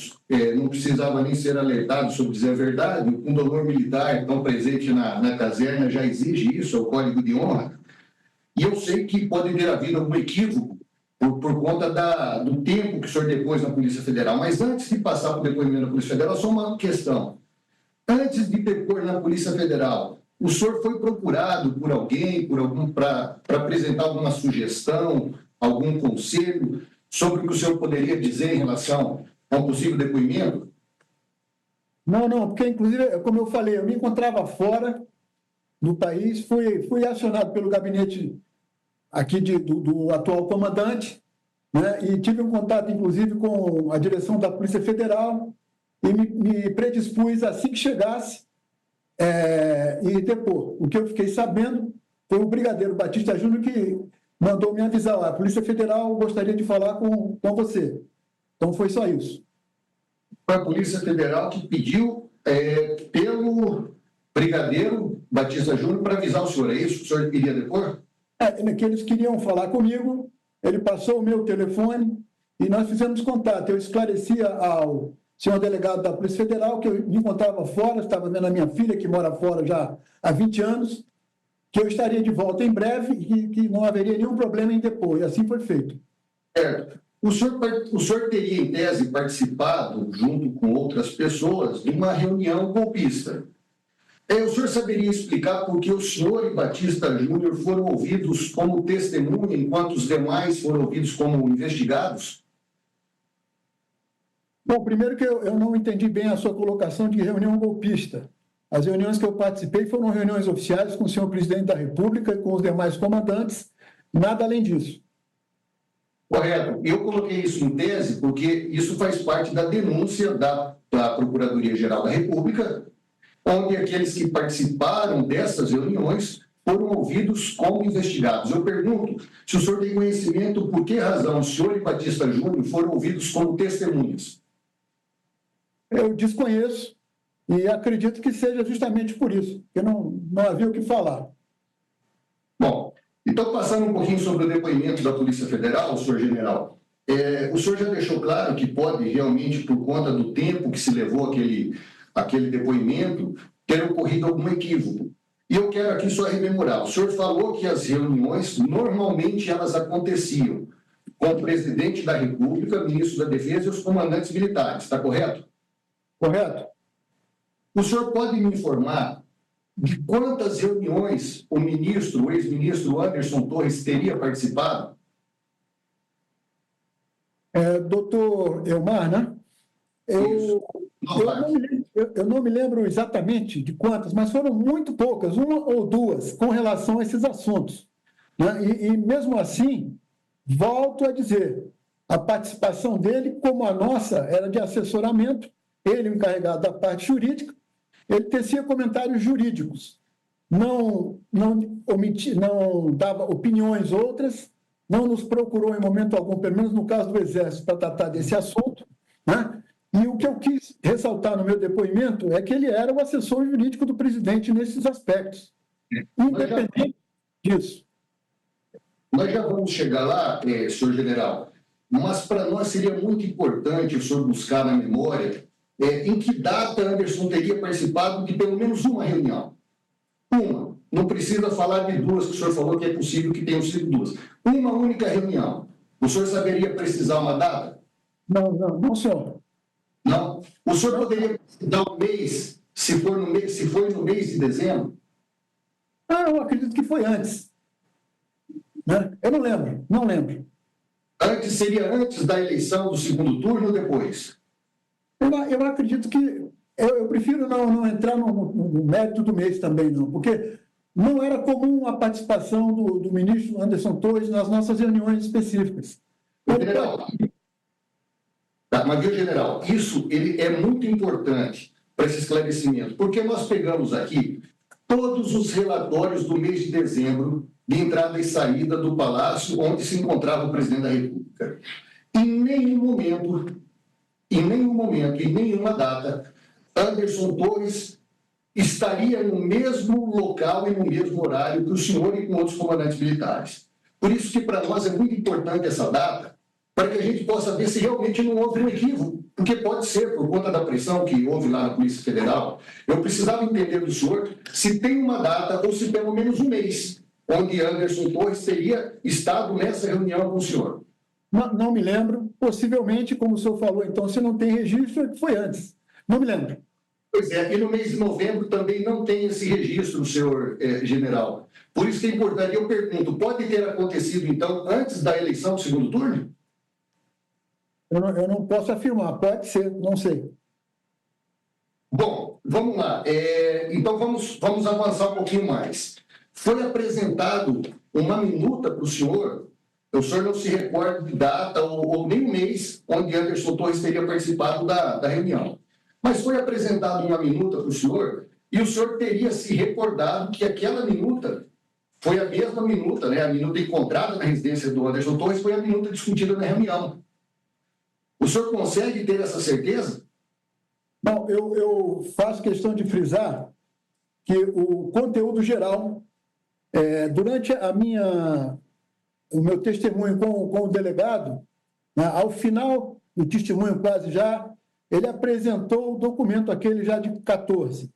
não precisava nem ser alertado sobre dizer a verdade. O pundonor militar, tão presente na caserna, já exige isso, é o Código de Honra. E eu sei que pode ter havido algum equívoco por conta do tempo que o senhor depôs na Polícia Federal. Mas antes de passar para o depoimento da Polícia Federal, só uma questão. Antes de depor na Polícia Federal, o senhor foi procurado por alguém, para apresentar alguma sugestão, algum conselho sobre o que o senhor poderia dizer em relação a um possível depoimento? Não, porque, inclusive, como eu falei, eu me encontrava fora do país, fui acionado pelo gabinete aqui do atual comandante, né, e tive um contato, inclusive, com a direção da Polícia Federal e me predispus, assim que chegasse, e depor. O que eu fiquei sabendo foi o brigadeiro Batista Júnior que mandou me avisar, a Polícia Federal gostaria de falar com você. Então, foi só isso. Foi a Polícia Federal que pediu pelo brigadeiro Batista Júnior para avisar o senhor, é isso? O senhor iria depor? Que eles queriam falar comigo, ele passou o meu telefone e nós fizemos contato. Eu esclarecia ao senhor delegado da Polícia Federal que eu me encontrava fora, estava vendo a minha filha, que mora fora já há 20 anos, que eu estaria de volta em breve e que não haveria nenhum problema em depor, e assim foi feito. Certo. O senhor teria, em tese, participado, junto com outras pessoas, de uma reunião golpista. O senhor saberia explicar por que o senhor e Batista Júnior foram ouvidos como testemunha, enquanto os demais foram ouvidos como investigados? Bom, primeiro que eu não entendi bem a sua colocação de reunião golpista. As reuniões que eu participei foram reuniões oficiais com o senhor presidente da República e com os demais comandantes, nada além disso. Correto. Eu coloquei isso em tese porque isso faz parte da denúncia da Procuradoria-Geral da República, onde aqueles que participaram dessas reuniões foram ouvidos como investigados. Eu pergunto se o senhor tem conhecimento por que razão o senhor e Batista Júnior foram ouvidos como testemunhas. Eu desconheço e acredito que seja justamente por isso, porque não havia o que falar. Bom, então passando um pouquinho sobre o depoimento da Polícia Federal, senhor general, o senhor já deixou claro que pode realmente, por conta do tempo que se levou aquele depoimento, ter ocorrido algum equívoco. E eu quero aqui só rememorar. O senhor falou que as reuniões, normalmente, elas aconteciam com o presidente da República, ministro da Defesa e os comandantes militares, está correto? Correto. O senhor pode me informar de quantas reuniões o ex-ministro Anderson Torres teria participado? Doutor Elmar, né? Eu não me lembro exatamente de quantas, mas foram muito poucas, uma ou duas, com relação a esses assuntos. Né? E mesmo assim, volto a dizer, a participação dele, como a nossa, era de assessoramento, ele o encarregado da parte jurídica, ele tecia comentários jurídicos, não dava opiniões outras, não nos procurou em momento algum, pelo menos no caso do Exército, para tratar desse assunto, né? E o que eu quis ressaltar no meu depoimento é que ele era o assessor jurídico do presidente nesses aspectos, independente disso. Nós já vamos chegar lá, senhor general, mas para nós seria muito importante o senhor buscar na memória em que data Anderson teria participado de pelo menos uma reunião. Uma. Não precisa falar de duas, que o senhor falou que é possível que tenham sido duas. Uma única reunião. O senhor saberia precisar uma data? Não, senhor. Não? O senhor poderia dar um mês, se foi no mês de dezembro? Eu acredito que foi antes. Né? Eu não lembro. Seria antes da eleição do segundo turno ou depois? Eu acredito que... Eu prefiro não entrar no mérito do mês também, não, porque não era comum a participação do ministro Anderson Torres nas nossas reuniões específicas. General, mas, viu, general, isso ele é muito importante para esse esclarecimento, porque nós pegamos aqui todos os relatórios do mês de dezembro de entrada e saída do Palácio, onde se encontrava o presidente da República. Em nenhum momento, em nenhuma data, Anderson Torres estaria no mesmo local e no mesmo horário que o senhor e com outros comandantes militares. Por isso que para nós é muito importante essa data, para que a gente possa ver se realmente não houve um equívoco, porque pode ser, por conta da pressão que houve lá na Polícia Federal. Eu precisava entender do senhor se tem uma data ou se pelo menos um mês, onde Anderson Torres teria estado nessa reunião com o senhor. Não me lembro. Possivelmente, como o senhor falou, então, se não tem registro, foi antes. Não me lembro. Pois é, e no mês de novembro também não tem esse registro, senhor general. Por isso que é importante, eu pergunto, pode ter acontecido, então, antes da eleição do segundo turno? Eu não posso afirmar, pode ser, não sei. Bom, vamos lá. Então, vamos avançar um pouquinho mais. Foi apresentado uma minuta para o senhor não se recorda de data ou nem o mês onde Anderson Torres teria participado da reunião. Mas foi apresentada uma minuta para o senhor e o senhor teria se recordado que aquela minuta foi a mesma minuta, né? A minuta encontrada na residência do Anderson Torres foi a minuta discutida na reunião. O senhor consegue ter essa certeza? Bom, eu faço questão de frisar que o conteúdo geral, durante o meu testemunho com o delegado, né, ao final do testemunho quase já, ele apresentou o documento aquele já de 14.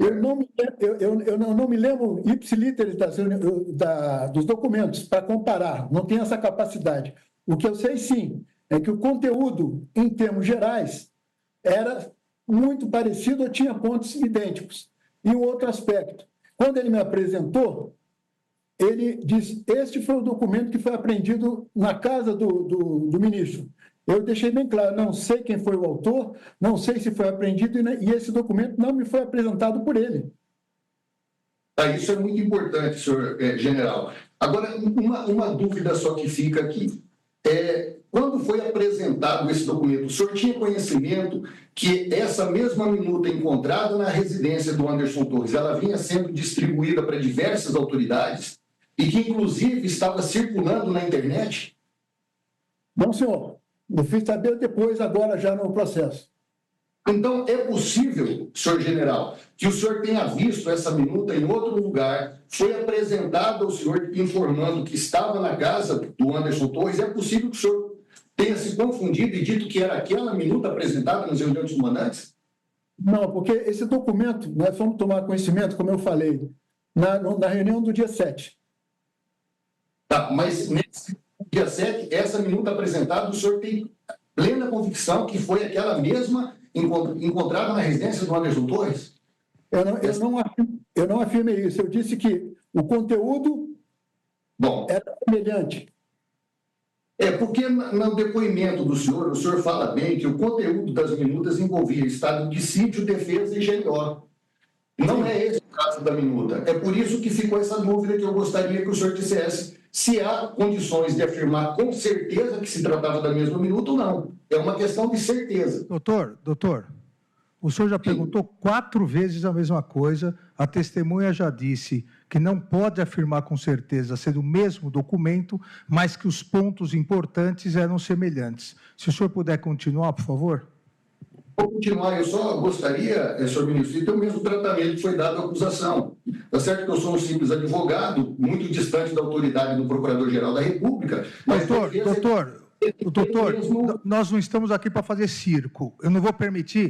Eu não me lembro ipsiliteris dos documentos para comparar, não tenho essa capacidade. O que eu sei, sim, é que o conteúdo, em termos gerais, era muito parecido ou tinha pontos idênticos. E um outro aspecto, quando ele me apresentou, ele disse, este foi o documento que foi apreendido na casa do ministro. Eu deixei bem claro, não sei quem foi o autor, não sei se foi apreendido e esse documento não me foi apresentado por ele. Isso é muito importante, senhor general. Agora, uma dúvida só que fica aqui. Quando foi apresentado esse documento, o senhor tinha conhecimento que essa mesma minuta encontrada na residência do Anderson Torres, ela vinha sendo distribuída para diversas autoridades e que, inclusive, estava circulando na internet? Não, senhor. Eu fiz saber depois, agora já no processo. Então, é possível, senhor general, que o senhor tenha visto essa minuta em outro lugar, foi apresentado ao senhor informando que estava na casa do Anderson Torres, é possível que o senhor tenha se confundido e dito que era aquela minuta apresentada nas reuniões dos comandantes? Não, porque esse documento, nós fomos tomar conhecimento, como eu falei, na reunião do dia 7. Tá, mas nesse dia 7, essa minuta apresentada, o senhor tem plena convicção que foi aquela mesma encontrada na residência do Anderson Torres? Eu não afirmei isso. Eu disse que o conteúdo era semelhante. Porque no depoimento do senhor, o senhor fala bem que o conteúdo das minutas envolvia estado de sítio, defesa e GLO. Não é esse o caso da minuta. É por isso que ficou essa dúvida que eu gostaria que o senhor dissesse se há condições de afirmar com certeza que se tratava da mesma minuta ou não. É uma questão de certeza. Doutor, o senhor já perguntou 4 vezes a mesma coisa, a testemunha já disse que não pode afirmar com certeza ser o mesmo documento, mas que os pontos importantes eram semelhantes. Se o senhor puder continuar, por favor. Vou continuar, eu só gostaria, senhor ministro, de ter o mesmo tratamento que foi dado à acusação. Está certo que eu sou um simples advogado, muito distante da autoridade do Procurador-Geral da República. Mas Doutor, nós não estamos aqui para fazer circo. Eu não vou permitir.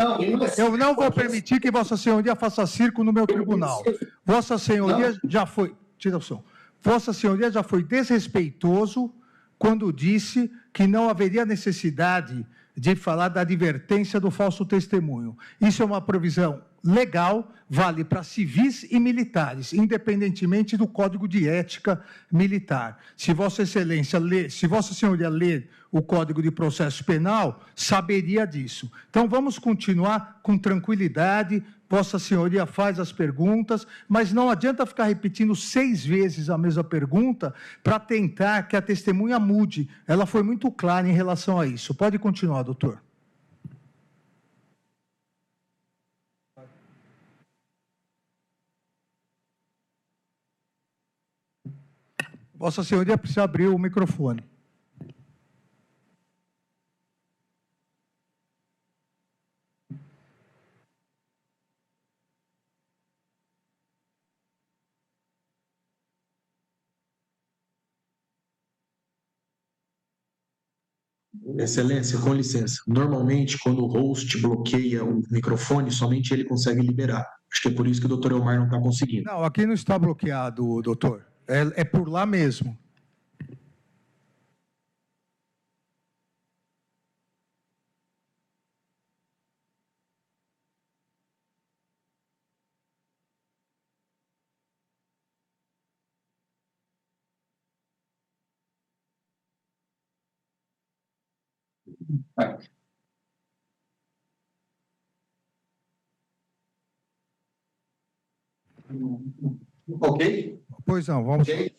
Eu não vou permitir que Vossa Senhoria faça circo no meu tribunal. Vossa Senhoria já foi. Tira o som. Vossa Senhoria já foi desrespeitoso quando disse que não haveria necessidade de falar da advertência do falso testemunho. Isso é uma provisão legal, vale para civis e militares, independentemente do Código de Ética Militar. Se Vossa Senhoria ler o Código de Processo Penal, saberia disso. Então, vamos continuar com tranquilidade. Vossa Senhoria faz as perguntas, mas não adianta ficar repetindo 6 vezes a mesma pergunta para tentar que a testemunha mude. Ela foi muito clara em relação a isso. Pode continuar, doutor. Vossa Senhoria precisa abrir o microfone. Excelência, com licença. Normalmente, quando o host bloqueia o microfone, somente ele consegue liberar. Acho que é por isso que o doutor Elmar não está conseguindo. Não, aqui não está bloqueado, doutor. É por lá mesmo. Ok? Pois não, vamos. Okay.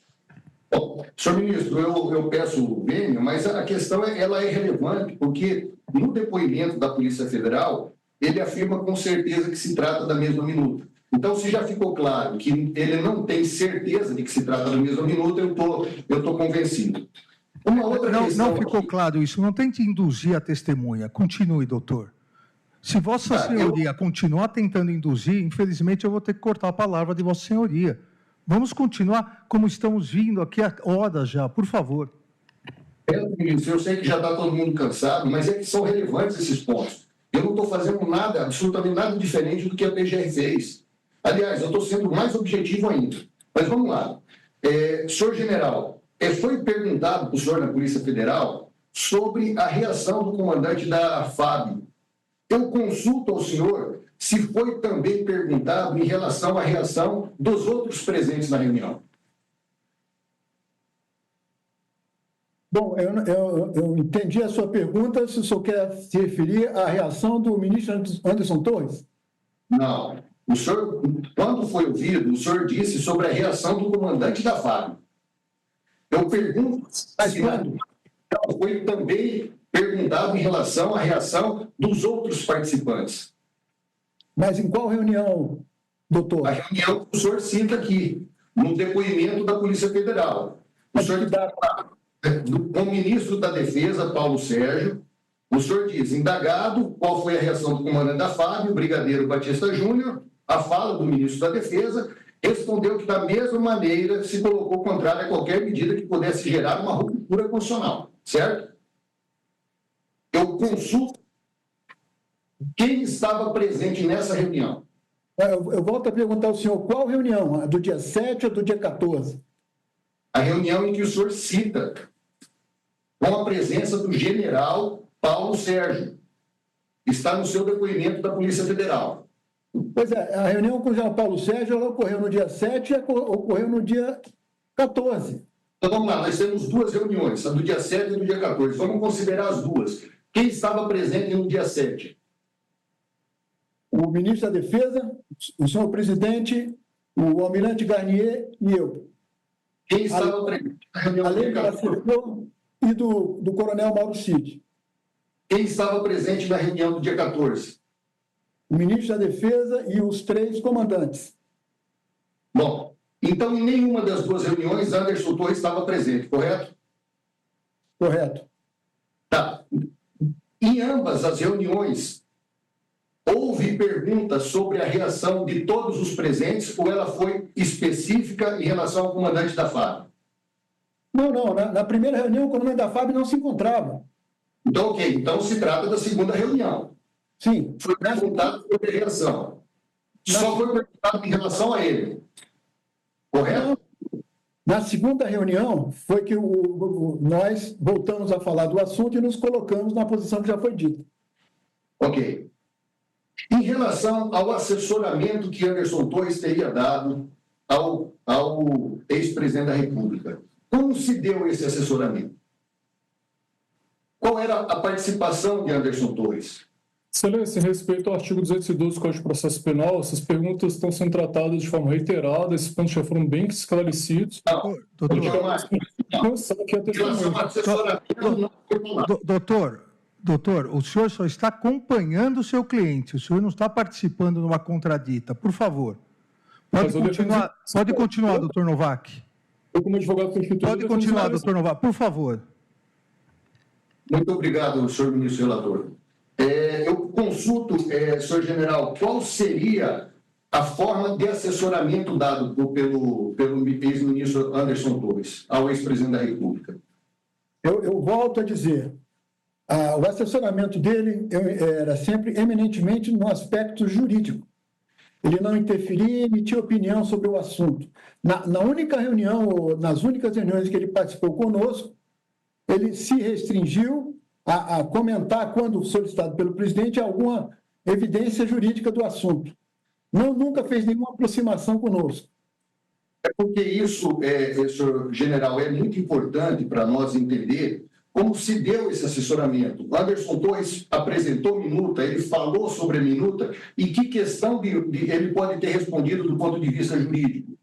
Bom, senhor ministro, eu peço vênia, mas a questão ela é relevante, porque no depoimento da Polícia Federal, ele afirma com certeza que se trata da mesma minuta. Então, se já ficou claro que ele não tem certeza de que se trata da mesma minuta, eu estou convencido. Uma outra questão... Não ficou claro isso. Não tente induzir a testemunha. Continue, doutor. Se Vossa Senhoria continuar tentando induzir, infelizmente eu vou ter que cortar a palavra de Vossa Senhoria. Vamos continuar como estamos vindo aqui há horas já, por favor. Eu sei que já está todo mundo cansado, mas é que são relevantes esses pontos. Eu não estou fazendo nada, absolutamente nada diferente do que a PGR fez. Aliás, eu estou sendo mais objetivo ainda. Mas vamos lá. Senhor general, foi perguntado para o senhor na Polícia Federal sobre a reação do comandante da FAB. Eu consulto ao senhor se foi também perguntado em relação à reação dos outros presentes na reunião. Bom, eu entendi a sua pergunta, se o senhor quer se referir à reação do ministro Anderson Torres? Não. O senhor, quando foi ouvido, o senhor disse sobre a reação do comandante da FAB. Eu pergunto se foi também perguntado em relação à reação dos outros participantes. Mas em qual reunião, doutor? A reunião que o senhor cita aqui, no depoimento da Polícia Federal. O senhor está com o ministro da Defesa, Paulo Sérgio. O senhor diz, indagado, qual foi a reação do comandante da FAB, o brigadeiro Batista Júnior, a fala do ministro da Defesa, respondeu que, da mesma maneira, se colocou contrário a qualquer medida que pudesse gerar uma ruptura constitucional, certo? Eu consulto quem estava presente nessa reunião. Eu volto a perguntar ao senhor, qual reunião? A do dia 7 ou do dia 14? A reunião em que o senhor cita, com a presença do general Paulo Sérgio. Está no seu depoimento da Polícia Federal. Pois é, a reunião com o general Paulo Sérgio ela ocorreu no dia 7 e ocorreu no dia 14. Então vamos lá, nós temos 2 reuniões, a do dia 7 e do dia 14. Vamos considerar as 2. Quem estava presente no dia 7? O ministro da Defesa, o senhor presidente, o almirante Garnier e eu. Quem estava presente na reunião do Além dia do 14? assessor e do coronel Mauro Cid. Quem estava presente na reunião do dia 14? O ministro da Defesa e os 3 comandantes. Bom, então em nenhuma das 2 reuniões Anderson Torres estava presente, correto? Correto. Tá. Em ambas as reuniões, houve perguntas sobre a reação de todos os presentes ou ela foi específica em relação ao comandante da FAB? Não. Na primeira reunião, o comandante da FAB não se encontrava. Então, ok. Então, se trata da segunda reunião. Sim. Foi perguntado sobre a reação. Só foi perguntado em relação a ele. Correto? Na segunda reunião, foi que nós voltamos a falar do assunto e nos colocamos na posição que já foi dita. Ok. Em relação ao assessoramento que Anderson Torres teria dado ao ex-presidente da República, como se deu esse assessoramento? Qual era a participação de Anderson Torres? Excelência, em respeito ao artigo 212 do Código de Processo Penal, essas perguntas estão sendo tratadas de forma reiterada, esses pontos já foram bem esclarecidos. Doutor, o senhor só está acompanhando o seu cliente, o senhor não está participando numa contradita. Por favor. Pode continuar, doutor Novak. Eu, como advogado substituto... Pode continuar, doutor Novak, por favor. Muito obrigado, senhor ministro relator. Eu consulto, senhor general, qual seria a forma de assessoramento dado pelo ex-ministro Anderson Torres ao ex-presidente da República? Eu volto a dizer, o assessoramento dele era sempre eminentemente no aspecto jurídico. Ele não interferia e emitia opinião sobre o assunto. Na única reunião, ou nas únicas reuniões que ele participou conosco, ele se restringiu a comentar, quando solicitado pelo presidente, alguma evidência jurídica do assunto. Nunca fez nenhuma aproximação conosco. É porque isso, senhor general, é muito importante para nós entender como se deu esse assessoramento. O Anderson Torres apresentou minuta, ele falou sobre a minuta, e que questão ele pode ter respondido do ponto de vista jurídico?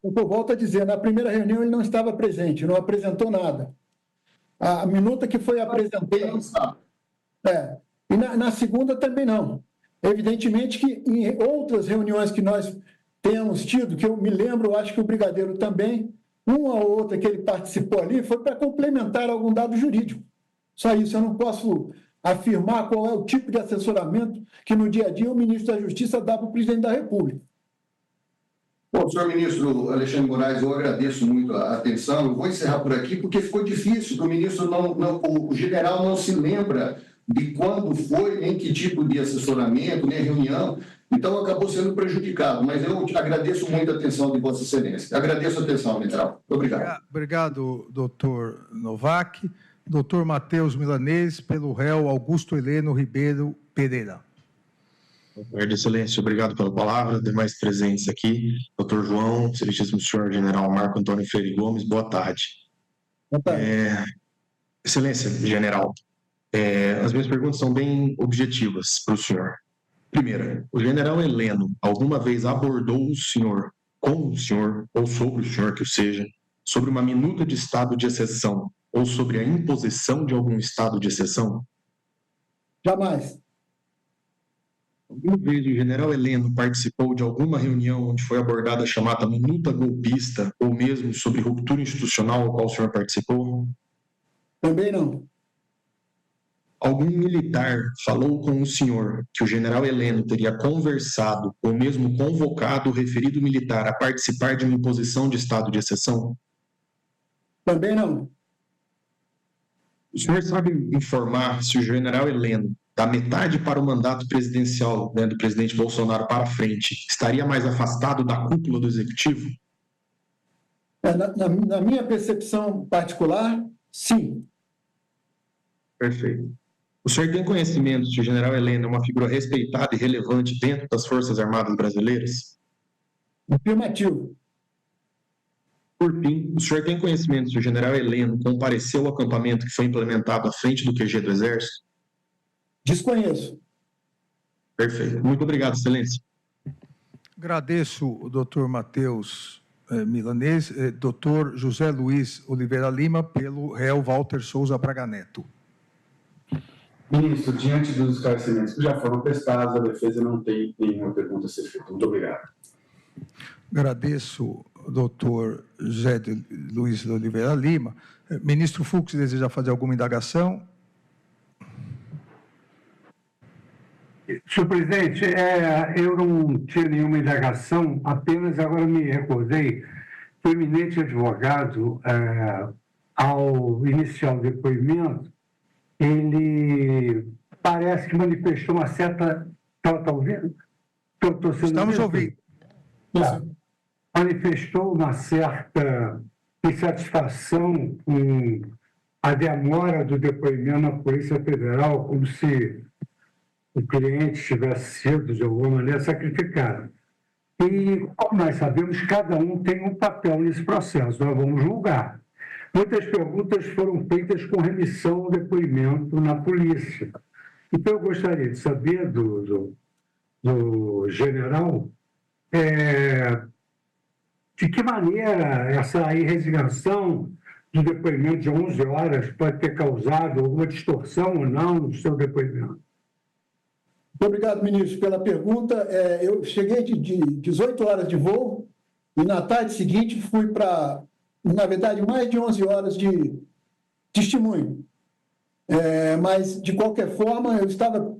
Eu volto a dizer, na primeira reunião ele não estava presente, não apresentou nada. A minuta que foi apresentada... E na segunda também não. Evidentemente que em outras reuniões que nós temos tido, que eu me lembro, acho que o brigadeiro também, uma ou outra que ele participou ali, foi para complementar algum dado jurídico. Só isso, eu não posso afirmar qual é o tipo de assessoramento que no dia a dia o ministro da Justiça dá para o presidente da República. Bom, senhor ministro Alexandre Moraes, eu agradeço muito a atenção. Eu vou encerrar por aqui porque ficou difícil, que o ministro o general não se lembra de quando foi, nem que tipo de assessoramento, nem reunião, então acabou sendo prejudicado. Mas eu agradeço muito a atenção de Vossa Excelência. Agradeço a atenção, general. Obrigado. Obrigado, doutor Novak. Doutor Matheus Milanês, pelo réu Augusto Heleno Ribeiro Pereira. Boa tarde, Excelência. Obrigado pela palavra. Demais presentes aqui. Doutor João, excelentíssimo senhor general Marco Antônio Freire Gomes, boa tarde. Boa tarde. Excelência, general, as minhas perguntas são bem objetivas para o senhor. Primeira, o general Heleno alguma vez abordou o senhor, com o senhor, ou sobre o senhor que o seja, sobre uma minuta de estado de exceção ou sobre a imposição de algum estado de exceção? Jamais. Alguma vez o general Heleno participou de alguma reunião onde foi abordada a chamada minuta golpista ou mesmo sobre ruptura institucional ao qual o senhor participou? Também não. Algum militar falou com o senhor que o general Heleno teria conversado ou mesmo convocado o referido militar a participar de uma imposição de estado de exceção? Também não. O senhor sabe informar se o general Heleno, da metade para o mandato presidencial, do presidente Bolsonaro para frente, estaria mais afastado da cúpula do executivo? Na minha percepção particular, sim. Perfeito. O senhor tem conhecimento que o general Heleno é uma figura respeitada e relevante dentro das Forças Armadas Brasileiras? Afirmativo. Por fim, o senhor tem conhecimento que o general Heleno compareceu ao acampamento que foi implementado à frente do QG do Exército? Desconheço. Perfeito. Muito obrigado, Excelência. Agradeço o doutor Matheus Milanês, Dr. José Luiz Oliveira Lima, pelo réu Walter Souza Braga Neto. Ministro, diante dos esclarecimentos que já foram prestados, a defesa não tem nenhuma pergunta a ser feita. Muito obrigado. Agradeço, doutor José Luiz Oliveira Lima. Ministro Fux, deseja fazer alguma indagação? Senhor presidente, eu não tinha nenhuma indagação, apenas agora me recordei que o eminente advogado, ao iniciar o depoimento, ele parece que manifestou uma certa... Está ouvindo? Estamos ouvindo. Manifestou uma certa insatisfação com a demora do depoimento na Polícia Federal, como se o cliente tivesse sido, de alguma maneira, sacrificado. E, como nós sabemos, cada um tem um papel nesse processo, nós vamos julgar. Muitas perguntas foram feitas com remissão ao depoimento na polícia. Então, eu gostaria de saber do general de que maneira essa resignação do depoimento de 11 horas pode ter causado alguma distorção ou não no seu depoimento. Obrigado, ministro, pela pergunta. Eu cheguei de 18 horas de voo e na tarde seguinte fui para, na verdade, mais de 11 horas de testemunho. Mas, de qualquer forma, eu estava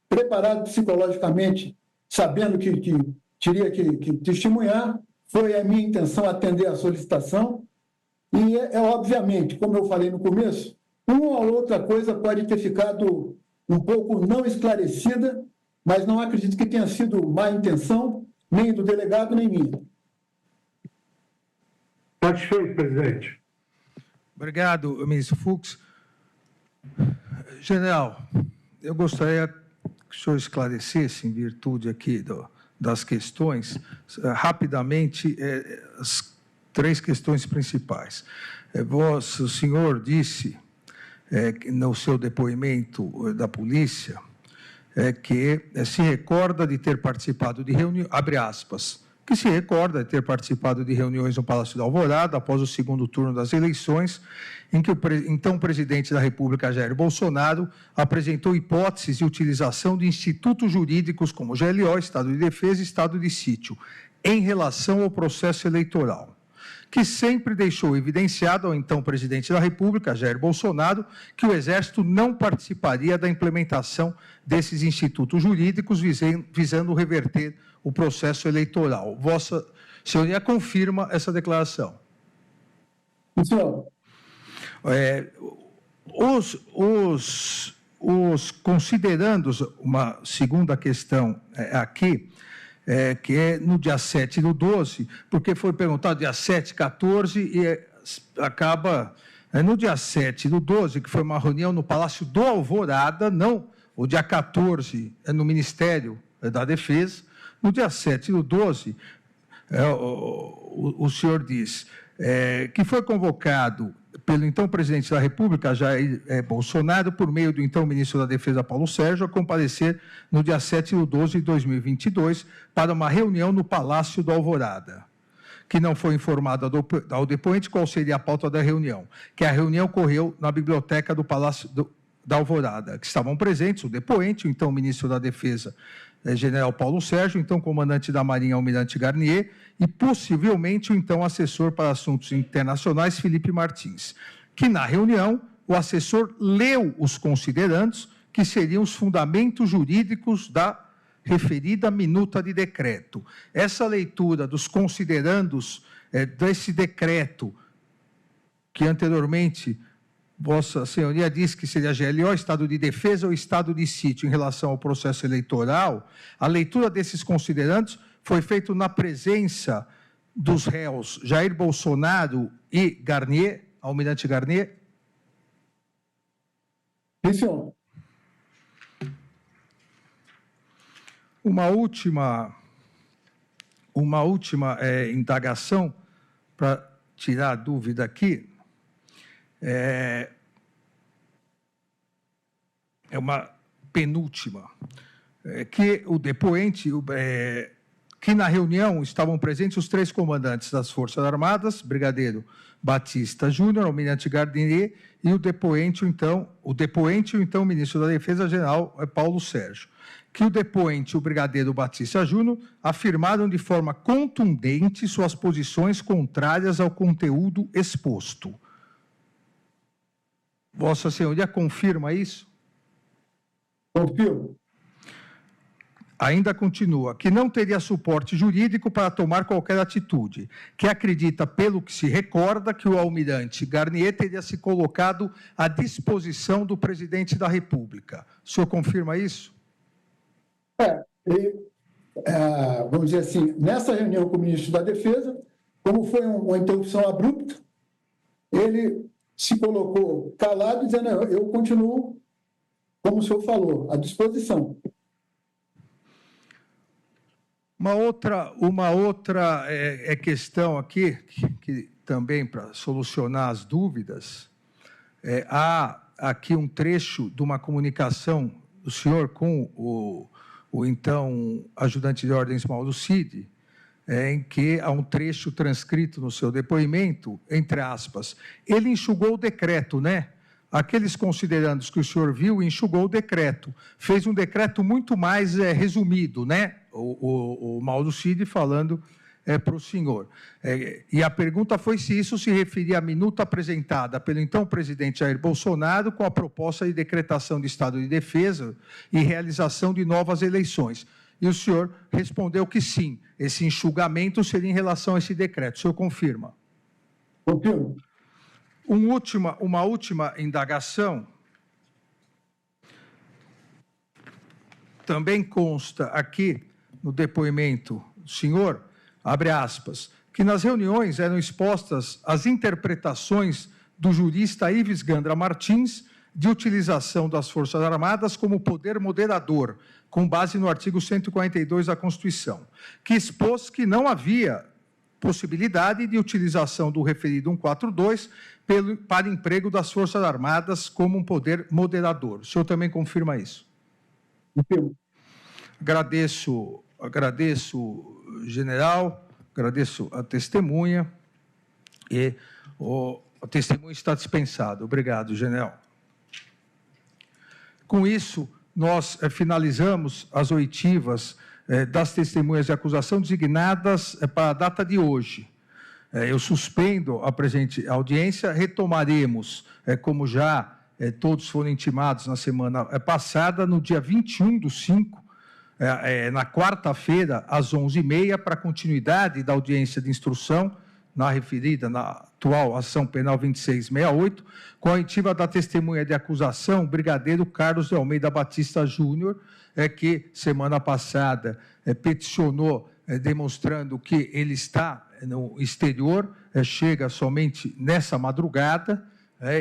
preparado psicologicamente, sabendo que teria que testemunhar. Foi a minha intenção atender a solicitação. E, obviamente, como eu falei no começo, uma ou outra coisa pode ter ficado um pouco não esclarecida, mas não acredito que tenha sido má intenção, nem do delegado, nem minha. Satisfeito, presidente. Obrigado, ministro Fux. General, eu gostaria que o senhor esclarecesse, em virtude aqui das questões, rapidamente, as 3 questões principais. O senhor disse, no seu depoimento da polícia, que se recorda de ter participado de reuniões, abre aspas, que se recorda de ter participado de reuniões no Palácio da Alvorada após o segundo turno das eleições, em que o então presidente da República, Jair Bolsonaro, apresentou hipóteses de utilização de institutos jurídicos como GLO, Estado de Defesa e Estado de Sítio, em relação ao processo eleitoral, que sempre deixou evidenciado ao então presidente da República, Jair Bolsonaro, que o Exército não participaria da implementação desses institutos jurídicos visando reverter o processo eleitoral. Vossa Senhoria confirma essa declaração? Senhor. Os considerandos, uma segunda questão aqui, que é no dia 7/12, porque foi perguntado dia 7, 14 e acaba no dia 7/12, que foi uma reunião no Palácio do Alvorada, não, o dia 14 é no Ministério da Defesa, no dia 7/12, o senhor diz que foi convocado pelo então presidente da República, Jair Bolsonaro, por meio do então ministro da Defesa, Paulo Sérgio, a comparecer no dia 7/12 de 2022 para uma reunião no Palácio do Alvorada, que não foi informado ao depoente qual seria a pauta da reunião, que a reunião ocorreu na biblioteca do Palácio da Alvorada, que estavam presentes o depoente, o então ministro da Defesa, general Paulo Sérgio, então comandante da Marinha, almirante Garnier, e possivelmente o então assessor para assuntos internacionais, Felipe Martins, que na reunião o assessor leu os considerandos, que seriam os fundamentos jurídicos da referida minuta de decreto. Essa leitura dos considerandos desse decreto, que anteriormente Vossa Senhoria disse que seria GLO, Estado de Defesa ou Estado de Sítio em relação ao processo eleitoral, a leitura desses considerandos foi feita na presença dos réus Jair Bolsonaro e Garnier, almirante Garnier? Sim, senhor. Uma última indagação, para tirar a dúvida aqui, é uma penúltima, que o depoente que na reunião estavam presentes os 3 comandantes das Forças Armadas, Brigadeiro Batista Júnior, Almirante Garnier e o depoente, e o então Ministro da Defesa, General Paulo Sérgio. Que o depoente e o Brigadeiro Batista Júnior afirmaram de forma contundente suas posições contrárias ao conteúdo exposto. Vossa Senhoria confirma isso? Confirmo. Ainda continua, que não teria suporte jurídico para tomar qualquer atitude, que acredita, pelo que se recorda, que o almirante Garnier teria se colocado à disposição do presidente da República. O senhor confirma isso? Vamos dizer assim, nessa reunião com o ministro da Defesa, como foi uma interrupção abrupta, ele se colocou calado, dizendo, eu continuo, como o senhor falou, à disposição. Uma outra questão aqui, que também para solucionar as dúvidas, há aqui um trecho de uma comunicação do senhor com o então ajudante de ordens Mauro Cid, em que há um trecho transcrito no seu depoimento, entre aspas, ele enxugou o decreto, né? Aqueles considerandos que o senhor viu, enxugou o decreto, fez um decreto muito mais resumido, né? O Mauro Cid falando para o senhor. E a pergunta foi se isso se referia à minuta apresentada pelo então presidente Jair Bolsonaro com a proposta de decretação de estado de defesa e realização de novas eleições. E o senhor respondeu que sim, esse enxugamento seria em relação a esse decreto. O senhor confirma? Confirmo. Uma última indagação. Também consta aqui no depoimento do senhor, abre aspas, que nas reuniões eram expostas as interpretações do jurista Ives Gandra Martins de utilização das Forças Armadas como poder moderador, com base no artigo 142 da Constituição, que expôs que não havia possibilidade de utilização do referido 142 para emprego das Forças Armadas como um poder moderador. O senhor também confirma isso? Confirmo. Agradeço, general, agradeço a testemunha e o testemunho está dispensado. Obrigado, general. Com isso, nós finalizamos as oitivas das testemunhas de acusação designadas para a data de hoje. Eu suspendo a presente audiência, retomaremos, como já todos foram intimados na semana passada, no dia 21/5, na quarta-feira, às 11h30, para continuidade da audiência de instrução, na atual ação penal 2668, com a oitiva da testemunha de acusação, Brigadeiro Carlos de Almeida Batista Júnior, que semana passada peticionou, demonstrando que ele está no exterior, chega somente nessa madrugada,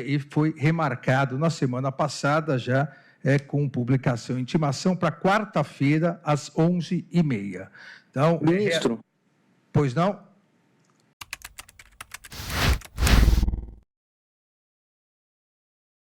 e foi remarcado na semana passada já com publicação e intimação para quarta-feira, às 11h30. Então, ministro. Pois não?